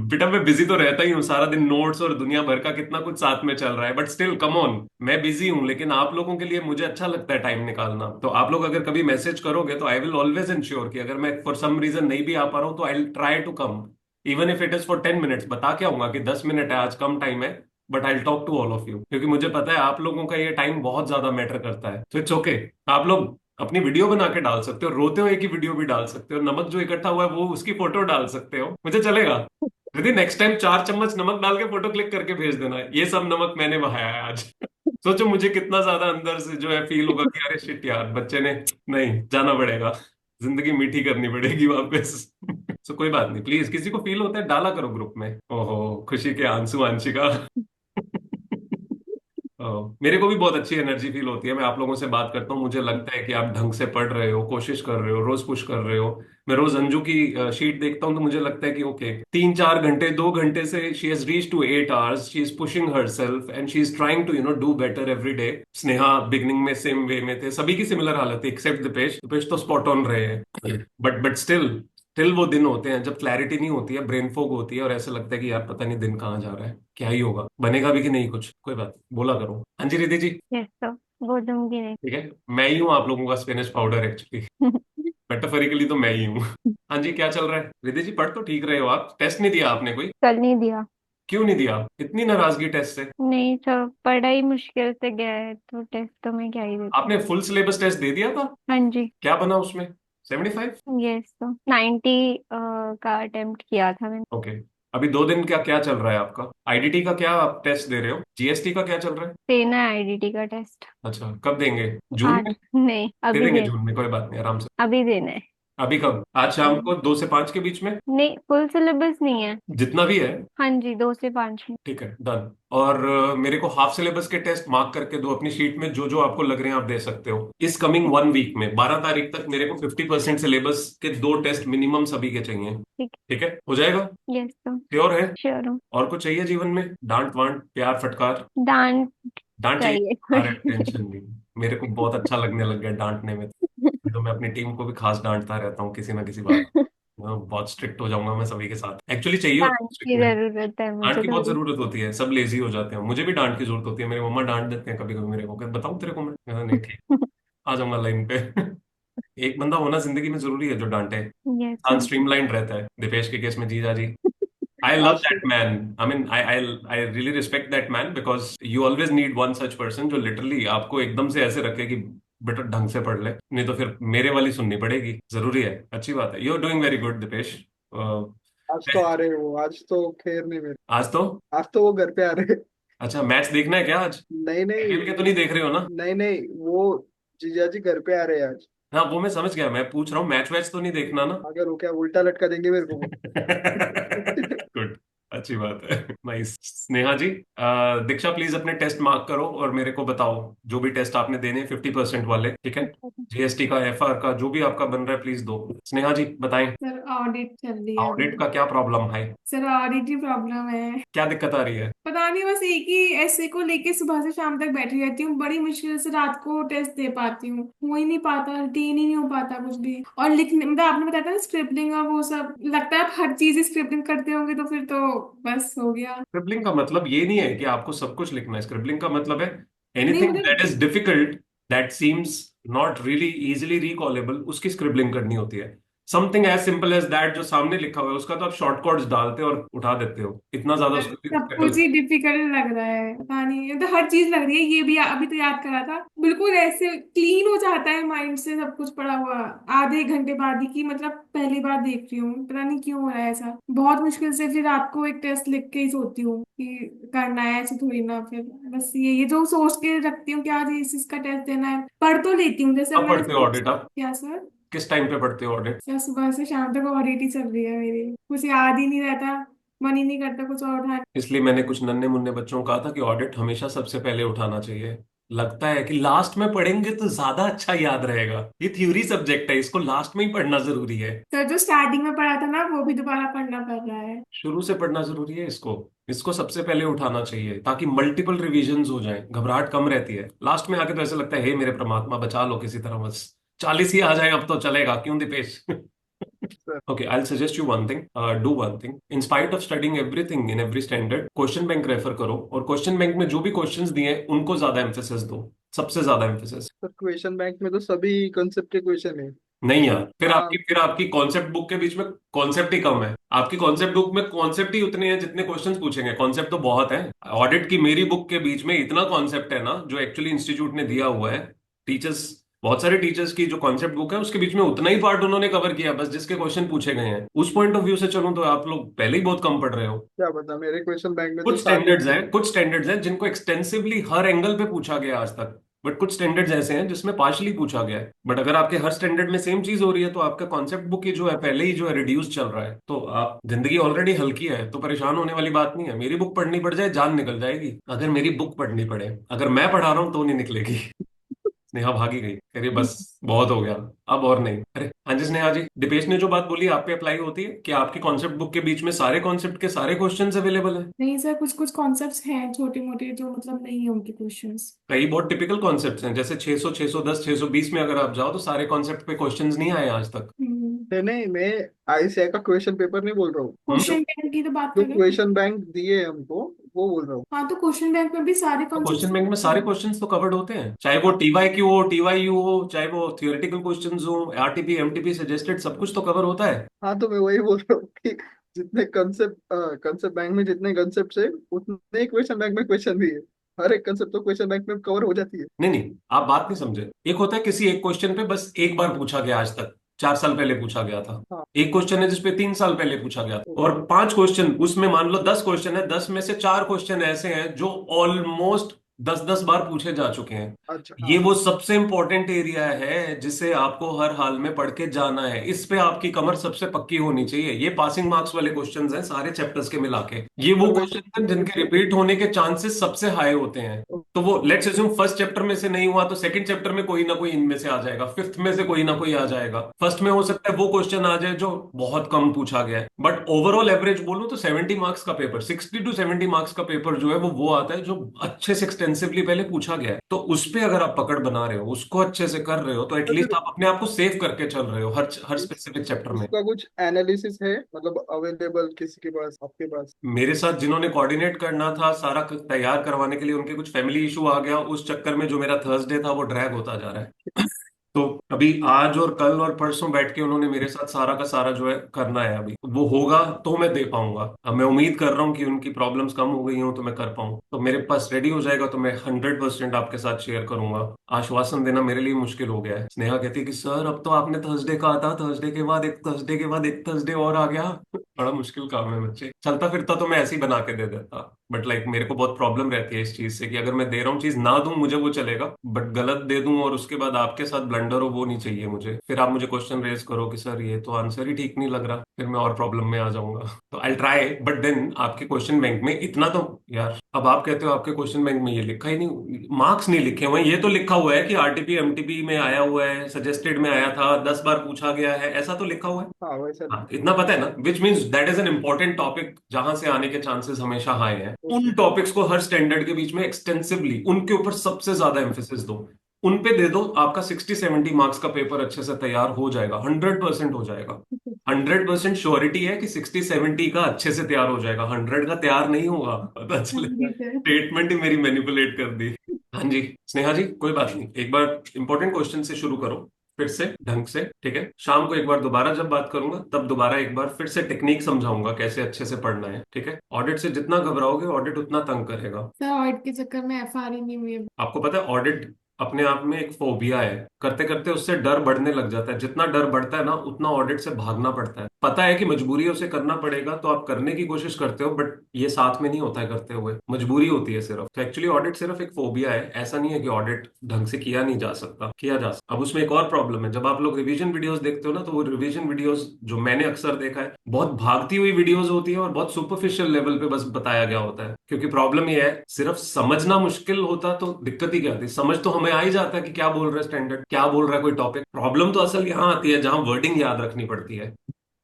बेटा मैं बिजी तो रहता ही हूँ सारा दिन, नोट्स और दुनिया भर का कितना कुछ साथ में चल रहा है, बट स्टिल कम ऑन, मैं बिजी हूँ लेकिन आप लोगों के लिए मुझे अच्छा लगता है टाइम निकालना। तो आप लोग अगर कभी मैसेज करोगे तो आई विल ऑलवेज इंश्योर कि अगर मैं फॉर सम रीजन नहीं भी आ पा रहा हूँ तो I try to come, even if it is for 10 minutes. बता के आऊंगा कि 10 मिनट है आज, कम टाइम है, but I talk to all of you, क्योंकि मुझे पता है आप लोगों का ये टाइम बहुत ज्यादा मैटर करता है। तो इट्स ओके, आप लोग अपनी वीडियो बना के डाल सकते हो, रोते हुए की वीडियो भी डाल सकते हो, नमक जो इकट्ठा हुआ है वो उसकी फोटो डाल सकते हो, मुझे चलेगा। यदि नेक्स्ट टाइम 4 चम्मच नमक डाल के फोटो क्लिक करके भेज देना, ये सब नमक मैंने बहाया है आज। सोचो मुझे कितना ज्यादा अंदर से जो है फील होगा कि अरे शिट यार बच्चे ने, नहीं जाना पड़ेगा, जिंदगी मीठी करनी पड़ेगी वापस। सो कोई बात नहीं, प्लीज किसी को फील होता है डाला करो ग्रुप में। ओहो खुशी के आंसू आंशिका। मेरे को भी बहुत अच्छी एनर्जी फील होती है, मैं आप लोगों से बात करता हूँ, मुझे लगता है कि आप ढंग से पढ़ रहे हो, कोशिश कर रहे हो, रोज पुश कर रहे हो। मैं रोज अंजू की शीट देखता हूँ तो मुझे लगता है कि ओके 3 4 घंटे 2 घंटे से she has reach to 8 hours, she is pushing her self and she is trying to do better every day. Sneha beginning में सेम वे में थे, सभी की सिमिलर हालत है एक्सेप्ट दीपेश, दीपेश तो स्पॉट ऑन रहे हैं, बट स्टिल टिल वो दिन होते हैं जब क्लैरिटी नहीं होती है, ब्रेन फॉग होती है और ऐसा लगता है कि यार पता नहीं दिन कहाँ जा रहा है, क्या ही होगा, बनेगा भी कि नहीं कुछ, कोई बात नहीं, बोला करो। हाँ जी रिधि जी। यस सर, बोलूंगी नहीं। ठीक है, मैं ही हूँ आप लोगों का स्पेनिश पाउडर एक्चुअली, मेटाफोरिकली तो मैं ही हूँ। हाँ जी क्या चल रहा है रिधि जी? पढ़ तो ठीक रहे हो आप? टेस्ट नहीं दिया आपने कोई? कल नहीं दिया। क्यों नहीं दिया, इतनी नाराजगी टेस्ट से? नहीं सर, पढ़ाई मुश्किल से गया है तो टेस्ट तो मैं क्या ही देती। आपने फुल सिलेबस टेस्ट दे दिया था? हाँ जी। क्या बना उसमें? 75? यस सर, 90 का अटेम्प्ट किया था मैंने। ओके। अभी 2 दिन क्या क्या चल रहा है आपका? आईडीटी का क्या आप टेस्ट दे रहे हो? जीएसटी का क्या चल रहा है? देना है आईडीटी का टेस्ट। अच्छा कब देंगे? जून आज में? नहीं, दे अभी देंगे देना। जून में, कोई बात नहीं, आराम से। अभी देना है। अभी कब? आज शाम को 2 से 5 के बीच में? नहीं, फुल सिलेबस नहीं है। जितना भी है। हाँ जी, 2 से 5 में। ठीक है डन। और मेरे को हाफ सिलेबस के टेस्ट मार्क करके दो अपनी शीट में, जो जो आपको लग रहे हैं आप दे सकते हो। इस कमिंग 1 वीक में 12 तारीख तक मेरे को 50% सिलेबस के 2 टेस्ट मिनिमम सभी के चाहिए। ठीक। ठीक है हो जाएगा? Yes sir. श्योर है? श्योर हूँ। और कुछ चाहिए जीवन में? डांट वांट प्यार फटकार? डांट डांट चाहिए? चाहिए अरे थोड़ी। टेंशन नहीं, मेरे को बहुत अच्छा लगने लग गया डांटने में, तो मैं अपनी टीम को भी खास डांटता रहता हूँ किसी ना किसी बात। मैं बहुत स्ट्रिक्ट हो जाऊंगा मैं सभी के साथ, एक्चुअली चाहिए होता है डांट की स्ट्रिक्टनेस। जरूरत है डांट मुझे की बहुत थोड़ी। जरूरत होती है, सब लेजी हो जाते हैं, मुझे भी डांट की जरूरत होती है, मेरी मम्मा डांट देते हैं कभी कभी मेरे को, कहते बताऊँ तेरे को मैं कहता, नहीं ठीक, आ जाऊंगा लाइन पे। एक बंदा होना जिंदगी में जरूरी है जो डांटे, यस इंसान सर। स्ट्रीमलाइंड रहता है, दीपेश के केस में जीजा जी। I love आज तो that man. I mean, I really respect that man because you always need one such person जो literally आपको एकदम से ऐसे रखे कि बेटा ढंग से पढ़ ले, नहीं तो फिर मेरे वाली सुननी पड़ेगी, जरूरी है, अच्छी बात है। You're doing very good Dipesh. आज तो आ रहे हो, आज तो खैर नहीं मेरे। आज तो? आज तो वो घर पे आ रहे। अच्छा मैच देखना है क्या आज? नहीं नहीं। खेल के तो नहीं देख रहे हो ना? नहीं नहीं, वो जीजा जी घर पे आ रहे हैं आज। हाँ वो मैं समझ गया, मैं पूछ रहा हूँ मैच वैच तो नहीं देखना ना? अगर वो क्या उल्टा लटका देंगे मेरे को वो। गुड, अच्छी बात है, नाइस। स्नेहा जी, दीक्षा प्लीज अपने टेस्ट मार्क करो और मेरे को बताओ जो भी टेस्ट आपने देने 50% वाले, ठीक है? जीएसटी का एफआर का जो भी आपका बन रहा है प्लीज दो। स्नेहा जी बताएं। सर ऑडिट चल रही है अभी। ऑडिट का क्या प्रॉब्लम है? सर ऑडिट की प्रॉब्लम है। क्या दिक्कत आ रही है? पता नहीं, बस एक ही ऐसे को लेके सुबह से शाम तक बैठी रहती हूँ, बड़ी मुश्किल से रात को टेस्ट दे पाती हूँ, हो ही नहीं पाता, रीटेन ही नहीं हो पाता कुछ भी। और लिखने मतलब आपने बताया था ना स्क्रिप्टिंग और वो सब, लगता है आप हर चीज स्क्रिप्टिंग करते होंगे तो फिर तो बस हो गया। स्क्रिबलिंग का मतलब ये नहीं है कि आपको सब कुछ लिखना है, स्क्रिबलिंग का मतलब है नहीं एनीथिंग दैट मतलब। Is difficult, that seems not really easily recallable, उसकी स्क्रिबलिंग करनी होती है। Something as simple as that, जो सामने लिखा हुआ है उसका तो आप शॉर्ट कट्स डालते हो और उठा देते हो, इतना ज्यादा सर, उसका सब कुछ ही डिफिकल्ट लग रहा है, पता नहीं, ये तो हर चीज लग रही है। ये भी अभी तो याद करा था, बिल्कुल ऐसे क्लीन हो जाता है माइंड से सब कुछ पढ़ा हुआ आधे एक घंटे बाद ही, की मतलब पहली बार देख रही हूँ, पता नहीं क्यों हो रहा है ऐसा। बहुत मुश्किल से फिर रात को एक टेस्ट लिख के ही सोती हूँ कि करना है, ऐसे थोड़ी ना। फिर बस ये जो सोच के रखती हूँ कि आज इस इसका टेस्ट देना है, पढ़ तो लेती हूँ। जैसे अब कब मैंने पढ़ते हो ऑडिट आप? क्या सर? किस टाइम पे पढ़ते हो ऑडिट? सर सुबह से शाम तक ऑडिट ही चल रही है मेरी, कुछ याद ही नहीं रहता, मन ही नहीं करता कुछ और उठाने। इसलिए मैंने कुछ नन्हे मुन्ने बच्चों को कहा था कि ऑडिट हमेशा सबसे पहले उठाना चाहिए। लगता है कि लास्ट में पढ़ेंगे तो ज्यादा अच्छा याद रहेगा, ये थ्योरी सब्जेक्ट है, इसको लास्ट में ही पढ़ना जरूरी है। सर जो स्टार्टिंग में पढ़ा था ना, वो भी दोबारा पढ़ना पड़ रहा है। शुरू से पढ़ना जरूरी है इसको, इसको सबसे पहले उठाना चाहिए ताकि मल्टीपल रिवीजन्स हो जाएं, घबराहट कम रहती है। लास्ट में आके तो ऐसा लगता है हे मेरे परमात्मा बचा लो किसी तरह, बस 40 ही आ जाए अब तो चलेगा, क्यों Deepesh? Sir. Okay, I'll suggest you one thing. Do one thing. In spite of studying everything in every standard, question bank refer करो और क्वेश्चन बैंक में जो भी क्वेश्चंस दिए हैं उनको ज्यादा एम्फेसिस दो, सबसे ज्यादा एम्फेसिस। सर क्वेश्चन बैंक में तो सभी कंसेप्ट के क्वेश्चन है। नहीं यार, हाँ। फिर आपकी कॉन्सेप्ट बुक के बीच में कॉन्सेप्ट ही कम है। आपकी कॉन्सेप्ट बुक में कॉन्सेप्ट ही उतने हैं जितने क्वेश्चंस पूछेंगे, कॉन्सेप्ट तो बहुत है। ऑडिट की मेरी बुक के बीच में इतना कॉन्सेप्ट है ना, जो एक्चुअली इंस्टीट्यूट ने दिया हुआ है। टीचर्स, बहुत सारे टीचर्स की जो कॉन्सेप्ट बुक है उसके बीच में उतना ही पार्ट उन्होंने कवर किया बस जिसके क्वेश्चन पूछे गए हैं। उस पॉइंट ऑफ व्यू से चलूं तो आप लोग पहले ही बहुत कम पढ़ रहे हो। क्या पता, मेरे क्वेश्चन बैंक में तो सारे। कुछ स्टैंडर्ड्स हैं जिनको एक्सटेंसिवली हर एंगल पे पूछा गया आज तक, बट कुछ स्टैंडर्ड्स ऐसे हैं जिसमें पार्शली पूछा गया है। बट अगर आपके हर स्टैंडर्ड में सेम चीज हो रही है तो आपका कॉन्सेप्ट बुक ही जो है पहले ही जो है रिड्यूस चल रहा है, तो आप जिंदगी ऑलरेडी हल्की है तो परेशान होने वाली बात नहीं है। मेरी बुक पढ़नी पड़ जाए जान निकल जाएगी, अगर मेरी बुक पढ़नी पड़े, अगर मैं पढ़ा रहा हूं तो नहीं निकलेगी। स्नेहा भागी गई, कह रही बस बहुत हो गया, अब और नहीं। अरे हाँ जी स्नेहा जी, दीपेश ने जो बात बोली आप पे अप्लाई होती है कि आपकी कॉन्सेप्ट बुक के बीच में सारे कॉन्सेप्ट के सारे क्वेश्चंस अवेलेबल हैं? नहीं सर, कुछ कुछ कॉन्सेप्ट्स हैं छोटे मोटे जो मतलब नहीं है उनके क्वेश्चंस। कई बहुत टिपिकल कॉन्सेप्ट्स हैं, जैसे 600 610 620 में अगर आप जाओ तो सारे कॉन्सेप्ट पे क्वेश्चंस नहीं आए आज तक। हम्म। नहीं नहीं, मैं आईसीआई का क्वेश्चन पेपर नहीं बोल रहा हूँ। जो क्वेश्चन बैंक की तो बात जो कर रहे हैं। क्वेश्चन बैंक दिए हमको वो बोल रहा हूँ। हाँ, तो क्वेश्चन बैंक में भी सारे तो क्वेश्चन कॉन्सेप्ट्स। बैंक में सारे क्वेश्चंस तो कवर्ड होते हैं, चाहे वो टीवाई क्यू हो, टीवाई यू हो, चाहे वो थियोरेटिकल क्वेश्चंस हो, आरटीपी एमटीपी सजेस्टेड, सब कुछ तो कवर होता है। हाँ, तो मैं वही बोल रहा हूँ कि जितने कंसेप्ट कंसेप्ट बैंक में जितने कंसेप्ट है उतने ही क्वेश्चन बैंक में क्वेश्चन भी है। हर एक कंसेप्ट तो क्वेश्चन बैंक में कवर हो जाती है। नहीं नहीं, आप बात नहीं समझे। एक होता है किसी एक क्वेश्चन पे बस एक बार पूछा गया, आज तक 4 साल पहले पूछा गया था। हाँ। एक क्वेश्चन है जिसपे 3 साल पहले पूछा गया था, ओके। और 5 क्वेश्चन उसमें, मान लो 10 क्वेश्चन है, 10 में से 4 क्वेश्चन ऐसे हैं जो ऑलमोस्ट 10 10 बार पूछे जा चुके हैं। अच्छा। ये हाँ। वो सबसे इंपॉर्टेंट एरिया है जिसे आपको हर हाल में पढ़ के जाना है, इस पे आपकी कमर सबसे पक्की होनी चाहिए। ये पासिंग मार्क्स वाले क्वेश्चंस हैं सारे चैप्टर्स के मिला के, ये वो पर वैसे क्वेश्चन हैं जिनके रिपीट होने के चांसेस सबसे हाई होते हैं। तो वो लेट्स अज्यूम फर्स्ट चैप्टर में से नहीं हुआ तो सेकंड चैप्टर में कोई ना कोई इनमें से आ जाएगा, फिफ्थ में से कोई ना कोई आ जाएगा, फर्स्ट में हो सकता है वो क्वेश्चन आ जाए जो बहुत कम पूछा गया है। बट ओवरऑल एवरेज बोलूं तो 70 मार्क्स का पेपर, 60 to 70 मार्क्स का पेपर जो है वो आता है जो अच्छे से एक्सटेंसिवली पहले पूछा गया है। तो उस पे अगर आप पकड़ बना रहे हो, उसको अच्छे से कर रहे हो, तो तो एटलीस्ट फिर आप अपने आप को सेव करके चल रहे हो हर हर उस, स्पेसिफिक चैप्टर में। उसका कुछ एनालिसिस है, मतलब अवेलेबल किसी के पास, आपके पास? मेरे साथ जिन्होंने कोऑर्डिनेट करना था सारा तैयार करवाने के लिए, उनके कुछ फैमिली इशू आ गया, उस चक्कर में जो मेरा थर्सडे था वो ड्रैग होता जा रहा है। तो अभी आज और कल और परसों बैठ के उन्होंने मेरे साथ सारा का सारा जो है करना है, अभी वो होगा तो मैं दे पाऊंगा। अब मैं उम्मीद कर रहा हूँ कि उनकी प्रॉब्लम्स कम हो गई हो तो मैं कर पाऊँ, तो मेरे पास रेडी हो जाएगा तो मैं 100% आपके साथ शेयर करूंगा। आश्वासन देना मेरे लिए मुश्किल हो गया है। स्नेहा कहती है कि सर अब तो आपने थर्सडे कहा था, थर्सडे के बाद एक थर्सडे के बाद एक थर्सडे और आ गया। बड़ा मुश्किल काम है बच्चे, चलता फिरता तो मैं ऐसे ही बना के दे देता, बट लाइक मेरे को बहुत प्रॉब्लम रहती है इस चीज से कि अगर मैं दे रहा हूँ चीज ना दूं मुझे वो चलेगा, बट गलत दे दूं और उसके बाद आपके साथ ब्लंडर हो वो नहीं चाहिए मुझे। फिर आप मुझे क्वेश्चन रेज करो कि सर ये तो आंसर ही ठीक नहीं लग रहा, फिर मैं और प्रॉब्लम में आ जाऊंगा। तो आई ट्राई, बट देन आपके क्वेश्चन बैंक में इतना तो यार, अब आप कहते हो आपके क्वेश्चन बैंक में ये लिखा ही नहीं, मार्क्स नहीं लिखे हुए हैं, ये तो लिखा हुआ है कि आरटीपी एमटीपी में आया हुआ है, सजेस्टेड में आया था, 10 बार पूछा गया है, ऐसा तो लिखा हुआ है। हाँ, वैसा हाँ, नहीं। इतना पता है ना, which means that is an important topic जहां से आने के चांसेस हमेशा हाई हैं। ओके। उन टॉपिक्स को हर स्टैंडर्ड के बीच में एक्सटेंसिवली उनके ऊपर सबसे ज्यादा एम्फेसिस दो, उन पे दे दो, आपका 60 70 मार्क्स का पेपर अच्छे से तैयार हो जाएगा, 100% हो जाएगा। 100% श्योरिटी है कि 60 70 का अच्छे से तैयार हो जाएगा, 100 का तैयार नहीं होगा, पता हाँ चले। जी सर। स्टेटमेंट ही मेरी मैनिपुलेट कर दी। हाँ जी स्नेहा जी, कोई बात नहीं, एक बार इंपॉर्टेंट क्वेश्चन से शुरू करो। फिर से ढंग से, ठीक है। शाम को एक बार दोबारा जब बात करूंगा तब दोबारा एक बार फिर से टेक्निक समझाऊंगा कैसे अच्छे से पढ़ना है, ठीक है। ऑडिट से जितना घबराओगे ऑडिट उतना तंग करेगा। सर ऑडिट के चक्कर में एफआर ही नहीं हुई अभी। आपको पता है ऑडिट अपने आप में एक फोबिया है। करते करते उससे डर बढ़ने लग जाता है। जितना डर बढ़ता है ना उतना ऑडिट से भागना पड़ता है। पता है कि मजबूरी है, उसे करना पड़ेगा तो आप करने की कोशिश करते हो, बट ये साथ में नहीं होता है करते हुए, मजबूरी होती है सिर्फ। तो एक्चुअली ऑडिट सिर्फ एक फोबिया है, ऐसा नहीं है कि ऑडिट ढंग से किया नहीं जा सकता, किया जा सकता। अब उसमें एक और प्रॉब्लम है, जब आप लोग रिवीजन वीडियोस देखते हो ना तो वो रिवीजन वीडियोस जो मैंने अक्सर देखा है बहुत भागती हुई वीडियोस होती है और बहुत सुपरफिशियल लेवल पे बस बताया गया होता है। क्योंकि प्रॉब्लम ये है, सिर्फ समझना मुश्किल होता तो दिक्कत ही क्या थी। समझ तो हमें आ ही जाता है कि क्या बोल रहा है स्टैंडर्ड, क्या बोल रहा है कोई टॉपिक। प्रॉब्लम तो असल यहाँ आती है जहां वर्डिंग याद रखनी पड़ती है,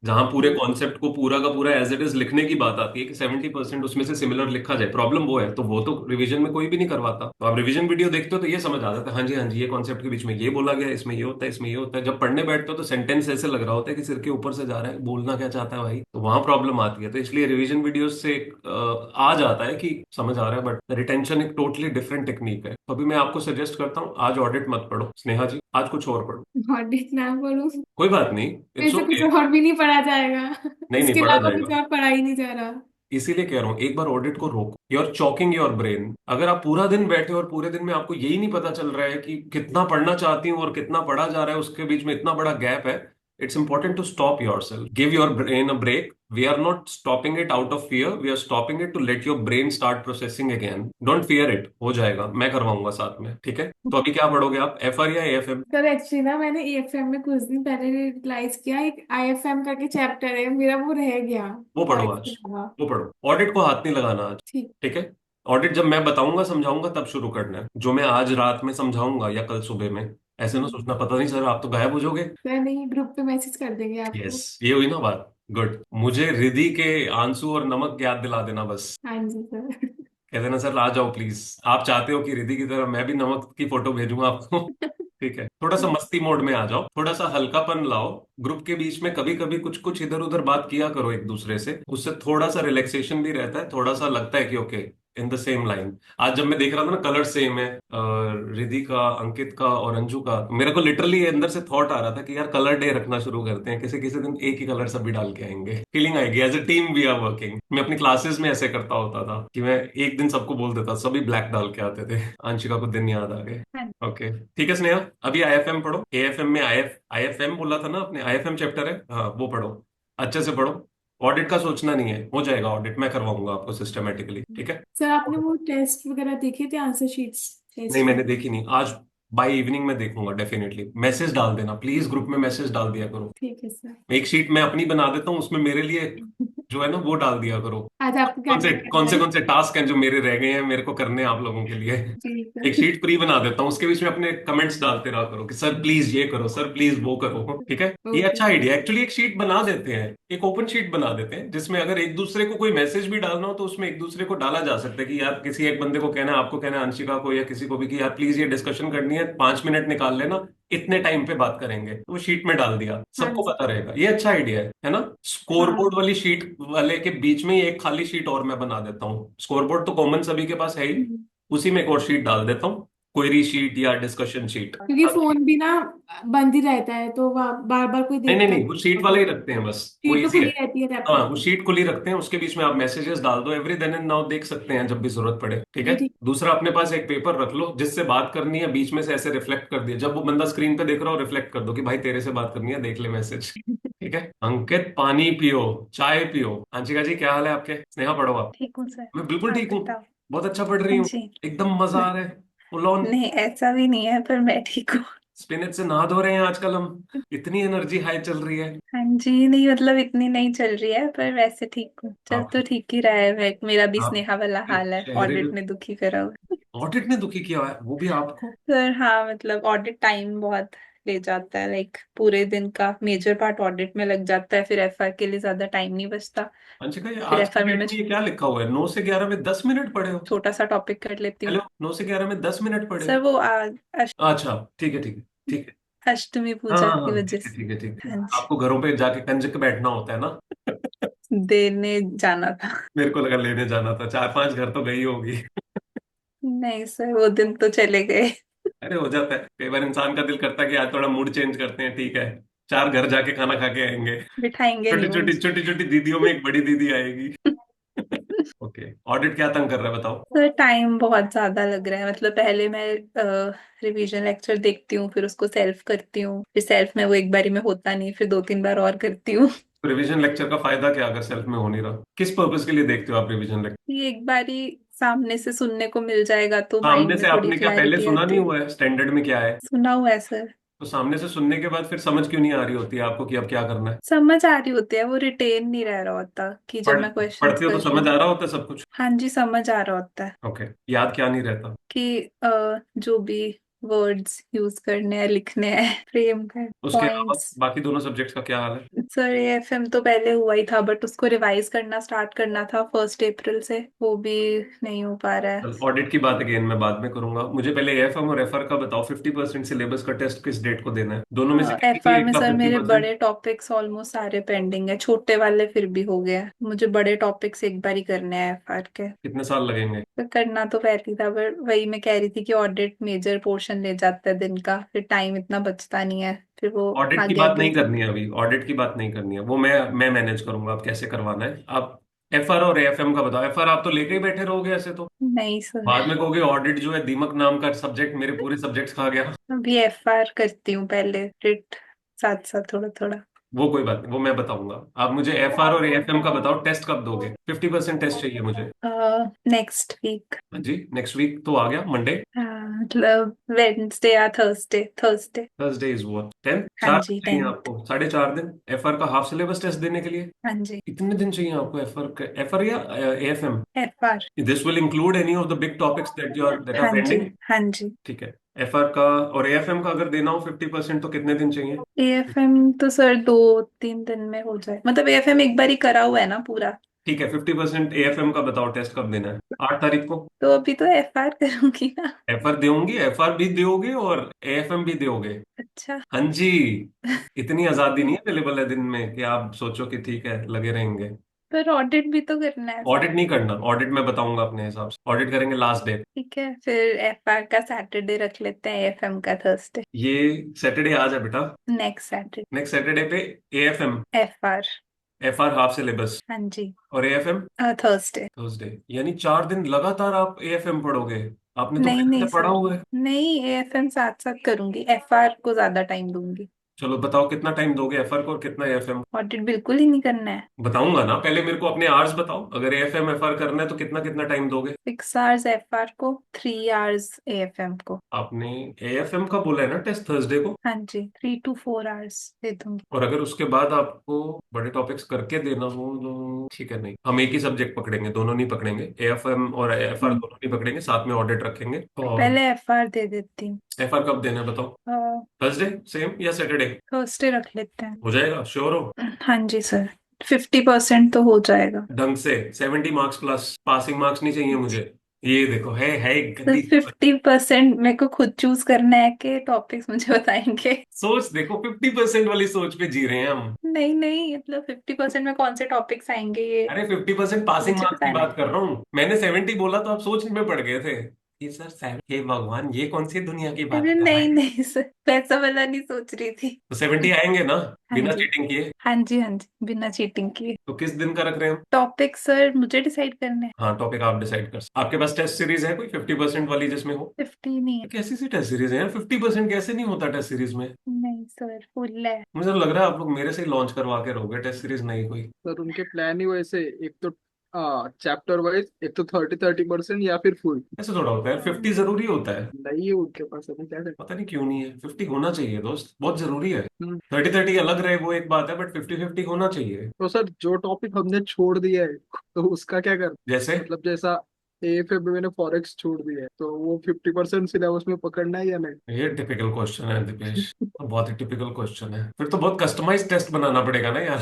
जहां पूरे कॉन्सेप्ट को पूरा का पूरा एज इट इज लिखने की बात आती है कि 70% उसमें से सिमिलर लिखा जाए। प्रॉब्लम वो है, तो वो तो रिवीजन में कोई भी नहीं करवाता। तो आप रिवीजन वीडियो देखते हो तो ये समझ आ जाता है, हाँ जी हाँ जी, ये कॉन्सेप्ट के बीच में ये बोला गया है, इसमें ये होता है, इसमें ये होता है। जब पढ़ने बैठते हो तो सेंटेंस ऐसे लग रहा होता है कि सिर के ऊपर से जा रहा है, बोलना क्या चाहता है भाई, तो वहां प्रॉब्लम आती है। तो इसलिए रिवीजन वीडियो से आ जाता है कि समझ आ रहा है, बट रिटेंशन एक टोटली डिफरेंट टेक्निक है। तो अभी मैं आपको सजेस्ट करता हूँ आज ऑडिट मत पढ़ो स्नेहा जी, आज कुछ और पढ़ो। ऑडिट ना पढ़ूं? कोई बात नहीं, फिर इट्स से कुछ ओके। और भी नहीं पढ़ा जाएगा? नहीं नहीं, इसके पढ़ा अलावा कुछ जाएगा। और पढ़ा ही नहीं जा रहा। इसीलिए कह रहा हूँ एक बार ऑडिट को रोको। Your choking your brain. अगर आप पूरा दिन बैठे और पूरे दिन में आपको यही नहीं पता चल रहा है कि कितना पढ़ना चाहती हूँ और कितना पढ़ा जा रहा है, उसके बीच में इतना बड़ा गैप है, it's important to stop your self, give your brain a break. We are not stopping it out of fear, we are stopping it to let your brain start processing again. Don't fear it, हो जाएगा, मैं करवाऊंगा साथ में, ठीक है। तो अभी क्या पढ़ोगे आप, एफ आर या एएफएम? सर एक्चुअली ना मैंने एएफएम में कुछ दिन पहले रियलाइज किया, एक आईएफएम करके चैप्टर है मेरा, वो रह गया वो पढ़ो ऑडिट के आज, अलावा। वो पढ़ो। ऑडिट को हाथ नहीं लगाना आज, ठीक। ठीक है। ऑडिट जब मैं बताऊंगा समझाऊंगा तब शुरू करना है, जो मैं आज रात में समझाऊंगा या कल सुबह में। ऐसे ना सोचना पता नहीं सर आप तो गायब हो जाओगे। सर नहीं, ग्रुप पे मैसेज कर देंगे यस, आपको। ये हुई ना बात। गुड, मुझे रिद्धि के आंसू और नमक याद दिला देना बस। हाँ जी सर। कह देना सर आ जाओ प्लीज। आप चाहते हो कि रिद्धि की तरह मैं भी नमक की फोटो भेजूंगा आपको। ठीक है, थोड़ा सा मस्ती मोड में आ जाओ, थोड़ा सा हल्कापन लाओ। ग्रुप के बीच में कभी कभी कुछ कुछ इधर उधर बात किया करो एक दूसरे से, उससे थोड़ा सा रिलैक्सेशन भी रहता है, थोड़ा सा लगता है कि okay in the same line. आज जब मैं देख रहा था ना कलर सेम है, रिद्धि का, अंकित का और अंजू का, मेरे को लिटरली अंदर से थॉट आ रहा था कि यार कलर डे रखना शुरू करते हैं, किसी किसी दिन एक ही कलर सभी डाल के आएंगे, फीलिंग आएगी as a team we are working. मैं अपनी क्लासेस में ऐसे करता होता था कि मैं एक दिन सबको बोल देता, सभी ब्लैक डाल के आते थे। अंशिका को दिन याद आ गए। ओके ठीक है स्नेहा, अभी आईएफएम पढ़ो। एएफएम में आईएफएम बोला था ना आपने, आईएफएम चैप्टर है, हाँ वो पढ़ो, अच्छे से पढ़ो। ऑडिट का सोचना नहीं है, हो जाएगा ऑडिट, मैं करवाऊंगा आपको सिस्टमेटिकली, ठीक है। सर आपने वो टेस्ट वगैरह देखे थे, आंसर शीट्स नहीं टेस्ट के? मैंने देखी नहीं, आज बाय इवनिंग में देखूंगा डेफिनेटली। मैसेज डाल देना प्लीज, ग्रुप में मैसेज डाल दिया करो। ठीक है सर। एक शीट मैं अपनी बना देता हूँ, उसमें मेरे लिए जो है ना वो डाल दिया करो। आज आपको क्या क्या करना है? कौन से टास्क हैं जो मेरे रह गए हैं, मेरे को करने हैं आप लोगों के लिए। ठीक एक है। शीट फ्री बना देता हूँ, उसके बीच में अपने कमेंट्स डालते रहा करो कि सर प्लीज ये करो, सर प्लीज वो करो, ठीक है। ये ओके। अच्छा आइडिया एक्चुअली। एक शीट बना देते हैं, एक ओपन शीट बना देते हैं जिसमें अगर एक दूसरे को कोई मैसेज भी डालना हो तो उसमें एक दूसरे को डाला जा सकता है कि यार किसी एक बंदे को कहना है, आपको कहना है, अंशिका को या किसी को भी कि यार प्लीज ये डिस्कशन करनी है, 5 मिनट निकाल लेना, इतने टाइम पे बात करेंगे, तो वो शीट में डाल दिया, हाँ सबको जी। पता रहेगा। ये अच्छा आइडिया है ना। हाँ। स्कोरबोर्ड वाली शीट वाले के बीच में ही एक खाली शीट और मैं बना देता हूँ। स्कोरबोर्ड तो कॉमन सभी के पास है ही, हम्म। उसी में एक और शीट डाल देता हूँ, क्वेरी शीट या डिस्कशन शीट। क्योंकि फोन भी ना बंद ही रहता है, तो वहाँ बार बार कोई नहीं नहीं देखता नहीं, वो शीट वाला ही रखते हैं बस, वो शीट तो इजी है। खुली रहती है हाँ लैपटॉप वो पे। शीट खुली रखते हैं, उसके बीच में आप मैसेजेस डाल दो, एवरी देन एंड नाउ देख सकते हैं जब भी जरूरत पड़े, ठीक है। ये ठीक। दूसरा अपने पास एक पेपर रख लो, जिससे बात करनी है बीच में से ऐसे रिफ्लेक्ट कर दिया, जब वो बंदा स्क्रीन पे देख रहा हो रिफ्लेक्ट कर दो कि भाई तेरे से बात करनी है, देख ले मैसेज, ठीक है। अंकित पानी पियो, चाय पियो। आंशिका जी क्या हाल है आपके? स्नेहा पढ़ो आप। ठीक हूँ सर। मैं बिल्कुल आप ठीक हूँ, बताओ। बहुत अच्छा पढ़ रही हाँ हूँ, जी। एकदम मजा आ रहा है, फुल ऑन। नहीं ऐसा भी नहीं है, पर मैं ठीक हूँ। स्पिनच से नहा धो रहे हैं आजकल हम, इतनी एनर्जी हाई चल रही है। हाँ जी, नहीं मतलब इतनी नहीं चल रही है, पर वैसे ठीक हूँ, चल आप तो ठीक ही रहा है। मेरा भी स्नेहा वाला आपके हाल है, चेहरे ऑडिट पे ने दुखी करा हुआ ऑडिट ने दुखी किया है, वो भी आपको? सर। हाँ मतलब ऑडिट टाइम बहुत ले जाता है, लाइक पूरे दिन का मेजर पार्ट ऑडिट में लग जाता है, फिर एफआर के लिए ज्यादा टाइम नहीं बचता। अंशिका ये फिर आज की एफआर में डेट मैं में ये क्या लिखा हुआ है, 9 से 11 में 10 मिनट पढ़े हो? छोटा सा टॉपिक कर लेती हेलो, हूँ। 9 से 11 में 10 मिनट पढ़े सर हो? वो अच्छा ठीक है ठीक है ठीक है। अष्टमी हाँ पूजा हाँ की हाँ, वजह ठीक है से। ठीक है ठीक है। हाँ जी, आपको घरों पे जाके कंज के बैठना होता है ना। देने जाना था। मेरे को लगा लेने जाना था, 4-5 घर तो गई होगी। नहीं सर, वो दिन तो चले गए। अरे हो जाता है कई बार, इंसान का दिल करता है कि आज थोड़ा मूड चेंज करते हैं, ठीक है, 4 घर जाके खाना खा के आएंगे। बिठाएंगे नहीं छोटी छोटी मुझे। छोटी छोटी दीदियों में एक बड़ी दीदी आएगी। ओके, ऑडिट क्या तंग कर रहा है बताओ। तो टाइम बहुत ज्यादा लग रहा है, मतलब पहले मैं रिवीजन लेक्चर देखती हूँ, फिर उसको सेल्फ करती हूँ, फिर सेल्फ में वो एक बारी में होता नहीं, फिर 2-3 बार और करती हूँ। रिवीजन लेक्चर का फायदा क्या अगर सेल्फ में हो नहीं रहा? किस पर्पज के लिए देखते हो आप रिवीजन लेक्चर? ये एक बारी सामने से सुनने को मिल जाएगा तो सामने माइंड में से थोड़ी आपने क्या पहले क्लैरिटी सुना आती नहीं है। हुआ है स्टैंडर्ड में क्या है? सुना हुआ है सर। तो सामने से सुनने के बाद फिर समझ क्यों नहीं आ रही होती है आपको कि अब क्या करना है? समझ आ रही होती है, वो रिटेन नहीं रह रहा होता कि जब पढ़ मैं क्वेश्चंस पढ़ते हो तो कर रही समझ हूँ। आ रहा होता है सब कुछ? हाँ जी, समझ आ रहा होता है ओके, याद क्या नहीं रहता? कि जो भी वर्ड्स यूज करने हैं, लिखने हैं, फ्रेम कर उसके अलावा पॉइंट्स। बाकी दोनों सब्जेक्ट्स का क्या हाल है? सर एएफएम तो पहले हुआ ही था, बट उसको रिवाइज करना स्टार्ट करना था 1 अप्रैल से, वो भी नहीं हो पा रहा है। ऑडिट की बात अगेन मैं बाद में करूंगा, मुझे पहले एएफएम और एफआर का बताओ, 50% सिलेबस का टेस्ट किस डेट को देना है? दोनों में से किसी का एफआर एक में का सर फिफ्टी मेरे परसेंट बड़े टॉपिक्स ऑलमोस्ट सारे पेंडिंग है, छोटे वाले फिर भी हो गया। मुझे बड़े टॉपिक्स एक बार ही करने हैं एफआर के। कितने साल लगेंगे? तो करना तो पहले था, पर वही मैं कह रही थी कि ऑडिट मेजर पोर्शन ले जाता है दिन का, फिर टाइम इतना बचता नहीं है, फिर वो ऑडिट की आगे बात आगे। नहीं करनी है अभी, ऑडिट की बात नहीं करनी है, वो मैं मैनेज करूंगा आप कैसे करवाना है। आप एफआर और एएफएम का बताओ। एफआर आप तो लेके ही बैठे रहोगे ऐसे तो, नहीं सर, बाद में कहोगे ऑडिट जो है दीमक नाम का सब्जेक्ट मेरे पूरे सब्जेक्ट्स खा गया। अभी एफआर करती हूँ पहले, फिर साथ साथ थोड़ा थोड़ा। वो कोई बात नहीं, वो मैं बताऊंगा। आप मुझे एफआर और एएफएम का बताओ, टेस्ट कब दोगे? 50% टेस्ट चाहिए मुझे। Next week. हाँ जी, नेक्स्ट वीक तो आ गया मंडे। मतलब वेडनेसडे या Thursday, Thursday. Thursday is what 10, हाँ 4 दिन जी, चाहिए 10th। आपको, 4.5 दिन एफआर का हाफ सिलेबस टेस्ट देने के लिए। हाँ जी। इतने दिन चाहिए आपको एफआर या AFM? FR. This will include any of the big topics that are हाँ जी। पेंडिंग? हाँ जी। ठीक है। एफआर का और एएफएम का अगर देना हो 50% तो कितने दिन चाहिए? एएफएम तो सर 2-3 दिन में हो जाए, मतलब एएफएम एक बार ही करा हुआ है ना पूरा। ठीक है, 50% एएफएम का बताओ, टेस्ट कब देना है? 8 तारीख को। तो अभी तो एफआर करूंगी ना। एफआर दोगे, एफआर भी दोगे और एएफएम भी दोगे? अच्छा। हाँ जी। इतनी आजादी नहीं अवेलेबल है दिन में कि आप सोचो कि ठीक है लगे रहेंगे। पर ऑडिट भी तो करना है ऑडिट सर। नहीं करना, ऑडिट मैं बताऊंगा अपने हिसाब से, ऑडिट करेंगे लास्ट डे। ठीक है, फिर एफआर का सैटरडे रख लेते हैं, एएफएम का थर्सडे। ये सैटरडे आज है बेटा। Next Saturday. नेक्स्ट सैटरडे पे AFM, FR. FR half syllabus, हाँ जी। और एएफएम थर्सडे। थर्सडे। यानी 4 दिन लगातार आप एएफएम पढ़ोगे? आपने तो नहीं पहले नहीं से पढ़ा सर, हुआ है। नहीं एएफएम साथ साथ करूंगी, एफआर को ज्यादा टाइम दूंगी। चलो बताओ कितना टाइम दोगे एफआर को और कितना एएफएम? ऑडिट बिल्कुल ही नहीं करना है। बताऊंगा ना, पहले मेरे को अपने आवर्स बताओ, अगर एएफएम एफआर करना है तो कितना कितना टाइम दोगे? 6 आवर्स एफआर को, 3 आवर्स एएफएम को। आपने एएफएम का बोला है ना टेस्ट थर्सडे को? हाँ जी, 3 to 4 आवर्स दे दूंगी। और अगर उसके बाद आपको बड़े टॉपिक्स करके देना हो तो ठीक है, नहीं हम एक ही सब्जेक्ट पकड़ेंगे, दोनों नहीं पकड़ेंगे, एएफएम और एफआर दोनों नहीं पकड़ेंगे, साथ में ऑडिट रखेंगे। और पहले एफआर दे देती हूँ। एफआर कब देना है बताओ? थर्सडे सेम या सैटरडे? थर्सडे रख लेते हैं। हो जाएगा, श्योर हो? हाँ जी सर, 50% तो हो जाएगा। ढंग से 70 मार्क्स प्लस, पासिंग मार्क्स नहीं चाहिए मुझे। ये देखो है तो गंदी 50% मेरे को खुद चूज करना है कि टॉपिक्स मुझे बताएंगे? सोच, देखो 50% वाली सोच पे जी रहे हैं हम। नहीं नहीं, मतलब 50% में कौन से टॉपिक्स आएंगे ये अरे 50% पासिंग मुझे मार्क्स की बताना है। बात कर रहा हूँ, मैंने 70 बोला तो आप सोच में पड़ गए थे कि सर हे भगवान ये कौन सी दुनिया की बात अरे कर रहे नहीं हैं। नहीं सर, पैसा वाला नहीं सोच रही थी। तो 70 आएंगे ना, हाँ बिना जी। चीटिंग किए? हाँ जी, हाँ जी, बिना चीटिंग किए। तो किस दिन का रख रहे हैं हम? टॉपिक सर मुझे डिसाइड करने हैं। हाँ, टॉपिक आप डिसाइड कर आपके पास टेस्ट सीरीज है कोई 50% वाली जिसमें हो? 50 नहीं है। कैसी सी टेस्ट सीरीज है यार, 50% कैसे नहीं होता टेस्ट सीरीज में? नहीं सर, फुल है। मुझे तो लग रहा है आप लोग मेरे से ही लॉन्च करवा के रहोगे टेस्ट सीरीज, नहीं कोई? सर उनके प्लान ही वैसे, एक तो चैप्टर वाइज, एक तो 30-30% या फिर फुल। ऐसे थोड़ा होता है यार, 50 जरूरी होता है? नहीं है उनके पास, अभी क्या करें। पता नहीं क्यों नहीं है, 50 होना चाहिए दोस्त, बहुत जरूरी है। हम्म। 30-30 अलग रहे वो एक बात है, बट 50-50 होना चाहिए। तो सर जो टॉपिक हमने छोड़ दिया है तो उसका क्या कर, जैसे मतलब जैसा एएफए में मैंने फॉरेक्स छोड़ दिया है, तो वो 50% सिलेबस में पकड़ना है या नहीं? ये टिपिकल क्वेश्चन है दीपेश, बहुत ही टिपिकल क्वेश्चन है, फिर तो बहुत कस्टमाइज टेस्ट बनाना पड़ेगा ना यार।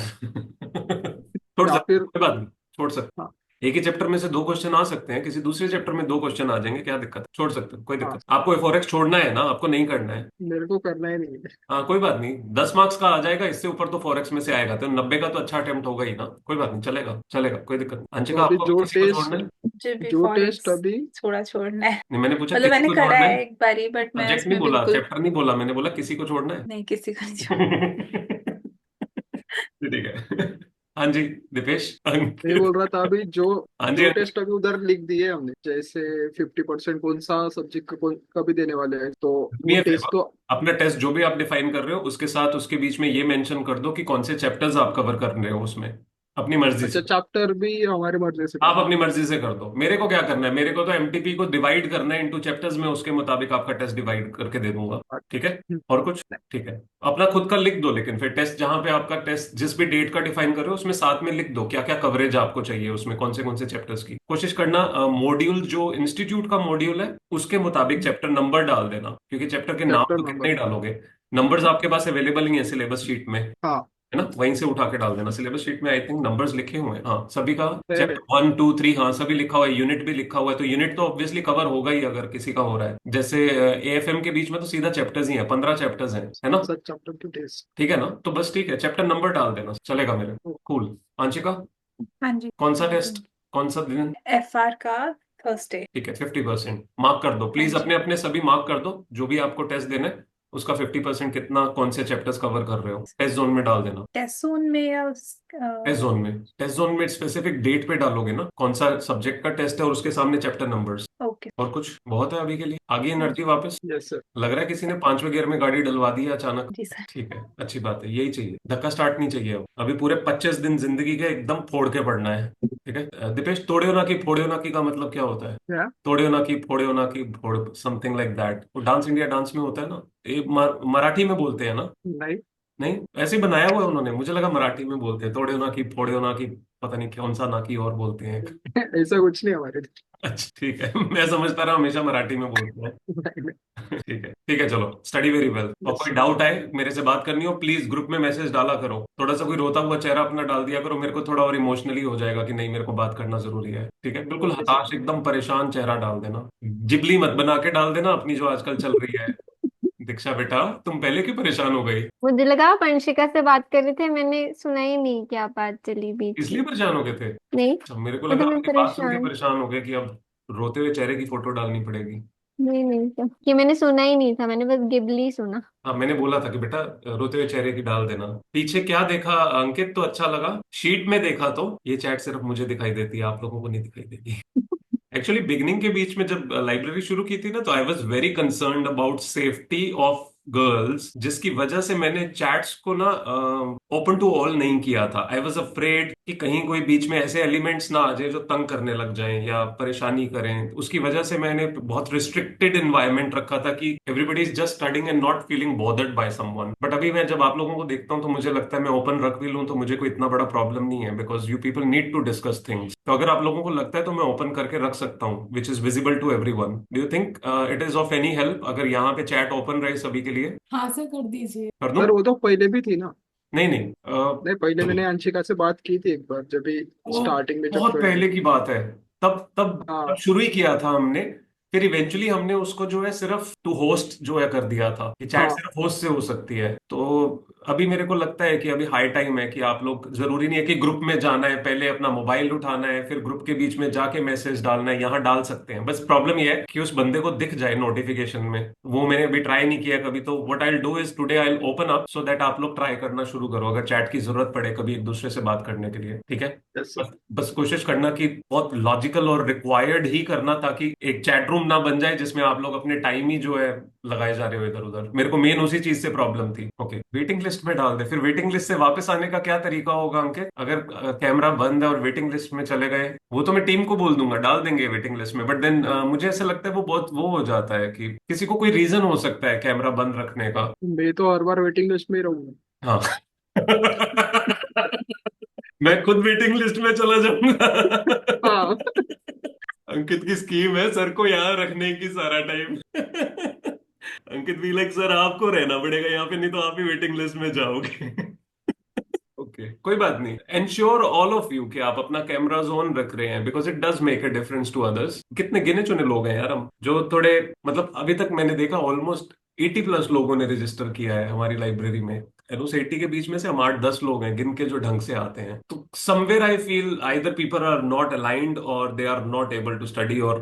छोड़ या सकते फिर कोई बात नहीं, छोड़ सकते। हाँ, एक ही चैप्टर में से दो क्वेश्चन आ सकते हैं, किसी दूसरे चैप्टर में दो क्वेश्चन आ जाएंगे, क्या दिक्कत है? छोड़ सकते हो, कोई हाँ, दिक्कत। आपको फोरेक्स छोड़ना है ना, आपको नहीं करना है। मेरे को करना ही नहीं है। हाँ कोई बात नहीं, 10 मार्क्स का आ जाएगा, इससे ऊपर तो फॉरेक्स में से आएगा, तो 90 का तो अच्छा अटेम्प्ट होगा ही ना, कोई बात नहीं, चलेगा चलेगा, कोई दिक्कत नहीं। तो अंशिका, अभी आपको भी किसी को छोड़ना है? मुझे भी जो टेस्ट फॉरेक्स अभी थोड़ा छोड़ना है। नहीं, मैंने पूछा मतलब किसी मैंने को करा छोड़ना है। है एक बारी, बट मैं सब्जेक्ट नहीं उसमें बोला, बिल्कुल चैप्टर नहीं बोला, मैंने बोला किसी को छोड़ना है। नहीं, किसी को नहीं छोड़। ठीक है। हाँ जी, दीपेश, मैं बोल रहा था अभी जो हाँ जी जो हाँ जी। टेस्ट अभी उधर लिख दिए हमने, जैसे 50% कौन सा सब्जेक्ट का भी देने वाले हैं, तो वो ये टेस्ट तो। अपना टेस्ट जो भी आप डिफाइन कर रहे हो उसके साथ उसके बीच में ये मेंशन कर दो कि कौन से चैप्टर्स आप कवर कर रहे हो उसमें, अपनी मर्जी अच्छा, से। चैप्टर भी हमारी मर्जी से आप करना अपनी मर्जी से कर दो, मेरे को क्या करना है, मेरे को तो एमटीपी को डिवाइड करना है इनटू चैप्टर्स में, उसके मुताबिक आपका टेस्ट डिवाइड करके दे दूंगा। है। ठीक है, और कुछ? ठीक है, अपना खुद का लिख दो, लेकिन फिर टेस्ट जहां पे आपका टेस्ट जिस भी डेट का डिफाइन कर रहे हो उसमें साथ में लिख दो क्या क्या कवरेज आपको चाहिए, उसमें कौन से चैप्टर्स की कोशिश करना। मॉड्यूल जो इंस्टीट्यूट का मॉड्यूल है उसके मुताबिक चैप्टर नंबर डाल देना, क्योंकि चैप्टर के नाम चैप्टर तो कितने नंबर। ही डालोगे, नंबर्स आपके पास अवेलेबल नहीं है सिलेबस शीट में, हाँ, है ना, वहीं से उठा के डाल देना। सिलेबस शीट में आई थिंक नंबर्स लिखे हुए हैं, हाँ सभी का, है। चैप्टर 1 2 3, हाँ सभी लिखा हुआ है, यूनिट भी लिखा हुआ है, तो यूनिट तो ऑब्वियसली कवर होगा ही अगर किसी का हो रहा है। जैसे एएफएम के बीच में तो सीधा चैप्टर्स ही है, 15 चैप्टर्स हैं, है ना? सच चैप्टर की टेस्ट। ठीक है ना, तो बस ठीक है, चैप्टर नंबर डाल देना, चलेगा मेरे। कूल। आंशिका, हाँ जी। कौन सा टेस्ट, कौन सा दिन? एफआर का थर्सडे। ठीक है, 50% मार्क कर दो हाँ प्लीज, जी। अपने अपने सभी मार्क कर दो, जो भी आपको टेस्ट देना है उसका 50% कितना, कौन से चैप्टर्स कवर कर रहे हो, टेस्ट जोन में डाल देना। टेस्ट जोन में या टेस्ट जोन में स्पेसिफिक डेट पे डालोगे ना कौन सा सब्जेक्ट का टेस्ट है, और उसके सामने चैप्टर नंबर्स। ओके। और कुछ बहुत है अभी के लिए, आगे एनर्जी वापस। Yes sir. लग रहा है किसी ने 5वें गियर में गाड़ी डलवा दी है अचानक। जी सर। ठीक है, अच्छी बात है, यही चाहिए, धक्का स्टार्ट नहीं चाहिए अब, अभी पूरे 25 दिन जिंदगी के एकदम फोड़ के पड़ना है। ठीक है दीपेश, तोड़ियो ना की फोड़ियो ना की का मतलब क्या होता है? क्या? तोड़ियो ना की फोड़ियो ना की फोड़, समथिंग लाइक दैट, वो डांस इंडिया डांस में होता है ना, ये मराठी में बोलते हैं ना? नहीं। नहीं, ऐसे ही बनाया हुआ है उन्होंने, मुझे लगा मराठी में बोलते हैं, तोड़ियो ना की फोड़ियो ना की, पता नहीं कौन सा ना की और बोलते हैं। ऐसा कुछ नहीं हमारे। अच्छा ठीक है, मैं समझता रहा हमेशा मराठी में बोलते हैं। नहीं। ठीक है चलो, स्टडी वेरी वेल, और यस कोई सर। डाउट आए मेरे से बात करनी हो प्लीज ग्रुप में मैसेज डाला करो, थोड़ा सा कोई रोता हुआ चेहरा अपना डाल दिया करो, मेरे को थोड़ा और इमोशनली हो जाएगा कि नहीं मेरे को बात करना जरूरी है। ठीक है, बिल्कुल ओके सर। हताश एकदम परेशान चेहरा डाल देना, जिबली मत बना के डाल देना अपनी जो आजकल चल रही है। दीक्षा बेटा, तुम पहले क्यों परेशान हो गई? मुझे लगा आप अंशिका से बात कर रहे थे, मैंने सुना ही नहीं क्या बात चली बीच इसलिए में। परेशान हो गए थे? नहीं, अच्छा, मेरे को लगा मतलब मैं आपकी बात सुन के परेशान। परेशान हो गए कि अब रोते हुए चेहरे की फोटो डालनी पड़ेगी। नहीं नहीं, क्या ये मैंने सुना ही नहीं था, मैंने बस गिबली सुना। हाँ मैंने बोला था कि बेटा रोते हुए चेहरे की डाल देना। पीछे क्या देखा अंकित, तो अच्छा लगा, शीट में देखा तो ये चैट सिर्फ मुझे दिखाई देती है, आप लोगों को नहीं दिखाई देती। एक्चुअली बिगनिंग के बीच में जब लाइब्रेरी शुरू की थी ना, तो I was very concerned about safety of girls, जिसकी वजह से मैंने चैट्स को ना ओपन टू ऑल नहीं किया था। आई वॉज अफ्रेड कि कहीं कोई बीच में ऐसे एलिमेंट्स ना आ जाए जो तंग करने लग जाएं या परेशानी करें, उसकी वजह से मैंने बहुत रिस्ट्रिक्टेड एनवायरनमेंट रखा था कि everybody is just studying and not feeling bothered by someone. But अभी मैं जब आप लोगों को देखता हूँ तो मुझे लगता है मैं ओपन रख भी लूँ तो मुझे कोई इतना बड़ा प्रॉब्लम नहीं है, because you people need to discuss things. तो अगर आप लोगों को लगता है तो मैं ओपन करके रख सकता हूँ, which is visible to every one. Do you think it is of any help अगर यहाँ पे चैट ओपन रहे सभी के लिए? हाँ सर, कर दीजिए। कर दूं? सर वो तो पहले भी थी ना। नहीं नहीं, नहीं, पहले मैंने अंशिका से बात की थी एक बार, जब भी वो स्टार्टिंग में जब बहुत ज्वाइन की पहले की थी। बात है, तब तब तब हाँ। शुरू ही किया था हमने, फिर इवेंचुअली हमने उसको जो है सिर्फ टू होस्ट जो है कर दिया था कि चैट हाँ। सिर्फ होस्ट से हो सकती है। तो अभी मेरे को लगता है कि अभी हाई टाइम है कि आप लोग, जरूरी नहीं है कि ग्रुप में जाना है, पहले अपना मोबाइल उठाना है फिर ग्रुप के बीच में जाके मैसेज डालना है, यहाँ डाल सकते हैं, बस प्रॉब्लम ये है कि उस बंदे को दिख जाए नोटिफिकेशन में, वो मैंने अभी ट्राई नहीं किया कभी। तो what I will do is today I will open up so that आप लोग ट्राई करना शुरू करो अगर चैट की जरूरत पड़े कभी एक दूसरे से बात करने के लिए। ठीक है, यस बस सर। बस कोशिश करना कि बहुत लॉजिकल और रिक्वायर्ड ही करना, ताकि एक चैट रूम ना बन जाए जिसमें आप लोग अपने टाइम ही जो है लगाए जा रहे हो इधर उधर। मेरे को मेन उसी चीज से प्रॉब्लम थी। ओके, वेटिंग लिस्ट में डाल दे, फिर वेटिंग लिस्ट से वापस आने का क्या तरीका होगा अंकित, अगर कैमरा बंद है और वेटिंग लिस्ट में चले गए? वो तो मैं टीम को बोल दूंगा, डाल देंगे वेटिंग लिस्ट में, बट देन मुझे ऐसा लगता है वो बहुत वो हो जाता है कि किसी को कोई रीजन हो सकता है कैमरा बंद रखने का। मैं तो हर बार वेटिंग लिस्ट में ही रहूंगा। हाँ। मैं खुद वेटिंग लिस्ट में चला जाऊंगा। हाँ। अंकित की स्कीम है सर को यहाँ रखने की सारा टाइम। अंकित भी लाइक सर आपको रहना पड़ेगा यहाँ पे, नहीं तो आप ही वेटिंग लिस्ट में जाओगे। ओके, कोई बात नहीं, एंश्योर ऑल ऑफ यू कि आप अपना कैमराज ऑन रख रहे हैं, because it does make a difference to others. कितने गिने चुने लोग हैं यार हम, जो थोड़े मतलब अभी तक मैंने देखा ऑलमोस्ट 80+ लोगों ने रजिस्टर किया है हमारी लाइब्रेरी में, और उस 80 के बीच में से हम 8-10 लोग हैं गिन के जो ढंग से आते हैं। तो somewhere I feel either people are not aligned or they are not able to study or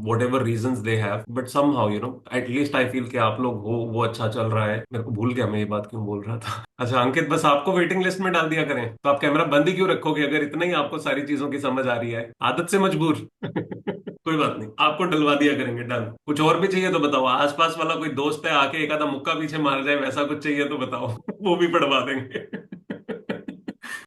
whatever reason they have, but somehow at least I feel कि आप लोग हो, वो अच्छा चल रहा है। मेरे को भूल गया मैं ये बात क्यों बोल रहा था। अच्छा अंकित, बस आपको वेटिंग लिस्ट में डाल दिया करें तो आप कैमरा बंद ही क्यों रखोगे अगर इतना ही आपको सारी चीजों की समझ आ रही है? आदत से मजबूर। कोई बात नहीं, आपको डलवा दिया करेंगे, डन। कुछ और भी चाहिए तो बताओ, आसपास वाला कोई दोस्त है आके एक आधा मुक्का पीछे मार जाए, वैसा कुछ चाहिए तो बताओ। वो भी पढ़वा देंगे।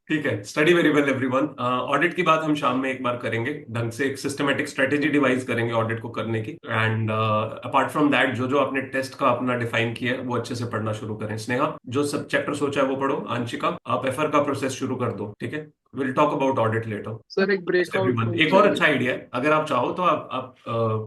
ठीक है, study very well everyone. Audit की बात हम शाम में एक बार करेंगे, ढंग से एक सिस्टमेटिक स्ट्रेटेजी डिवाइस करेंगे ऑडिट को करने की। एंड अपार्ट फ्रॉम दैट, जो जो आपने टेस्ट का अपना डिफाइन किया है वो अच्छे से पढ़ना शुरू करें। स्नेहा, जो सब चैप्टर सोचा है वो पढ़ो। आंशिका, आप एफआर का प्रोसेस शुरू कर दो, ठीक है? Will talk about audit letter. Sir एक ब्रेकआउट एवरीवन, रूम एक और चाहिए। अच्छा आइडिया है, अगर आप चाहो तो आप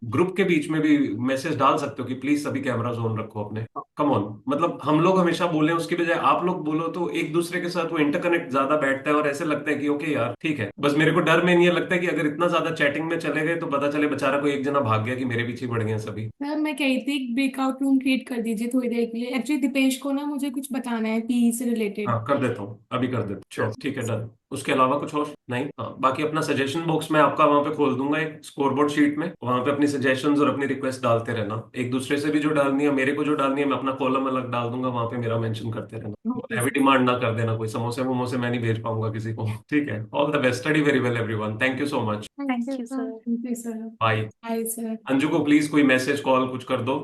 ग्रुप के बीच में भी मैसेज डाल सकते हो कि प्लीज सभी कैमरा ऑन रखो अपने। कम ऑन, मतलब हम लोग हमेशा बोले उसकी बजाय आप लोग बोलो तो एक दूसरे के साथ वो इंटरकनेक्ट ज्यादा बैठता है और ऐसे लगता है कि ओके यार ठीक है। बस मेरे को डर में नहीं लगता है कि अगर इतना ज्यादा चैटिंग में चले गए तो पता चले बेचारा कोई एक जना भाग गया कि मेरे पीछे पड़ गए सभी। सर मैं कह रही थी ब्रेकआउट रूम क्रिएट कर दीजिए थोड़ी देर के लिए, एक्चुअली दीपेश को ना मुझे कुछ बताना है पी से रिलेटेड। हाँ कर देता हूँ, अभी कर देता हूँ, श्योर, Yes. ठीक है, डन। उसके अलावा कुछ और नहीं? हाँ, बाकी अपना सजेशन बॉक्स में आपका वहां पे खोल दूंगा एक स्कोरबोर्ड शीट में, वहां पे अपनी सजेशंस और अपनी रिक्वेस्ट डालते रहना, एक दूसरे से भी जो डालनी है, मेरे को जो डालनी है मैं अपना कॉलम अलग डाल दूंगा, वहां पे मेरा मेंशन करते रहना। Okay heavy sir. डिमांड ना कर देना, कोई समोसे वमोसे मैं नहीं भेज पाऊंगा किसी को। ठीक है, all the best, study very well everyone, thank you so much, thank thank you you sir. Sir. Thank you sir. Bye. Bye sir. Anju को प्लीज कोई मैसेज कॉल कुछ कर दो,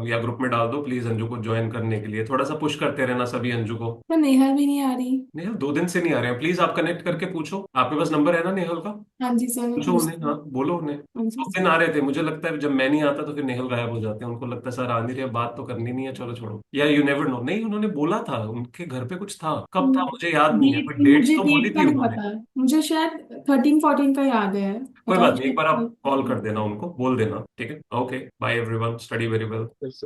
या ग्रुप में डाल दो प्लीज अंजू को ज्वाइन करने के लिए, थोड़ा सा पुश करते रहना सभी अंजू को। तो नेहा भी नहीं आ रही। नेहल 2 दिन से नहीं आ रहे हैं, प्लीज आप कनेक्ट करके पूछो, आपके पास नंबर है ना नेहल का? हाँ जी सर, मैं पूछो उन्हें, पूछती हाँ हूँ। बोलो उन्हें। हाँ जी 2 दिन सर। आ रहे थे, मुझे लगता है जब मैं नहीं आता तो फिर नेहल गायब हो जाते हैं, उनको लगता है सर आ नहीं रहे, बात तो करनी नहीं है, चलो छोड़ो, या यू नेवर नो। नहीं, उन्होंने बोला था उनके घर पे कुछ था, कब था मुझे याद नहीं है, डेट, बट डेट्स मुझे तो बोली डेट का थी नहीं उन्होंने। पता है, मुझे शायद 13-14 का याद है। कोई बताओ बात नहीं, एक बार आप कॉल कर देना उनको, बोल देना, ठीक है? Okay bye everyone, study very well. Yes,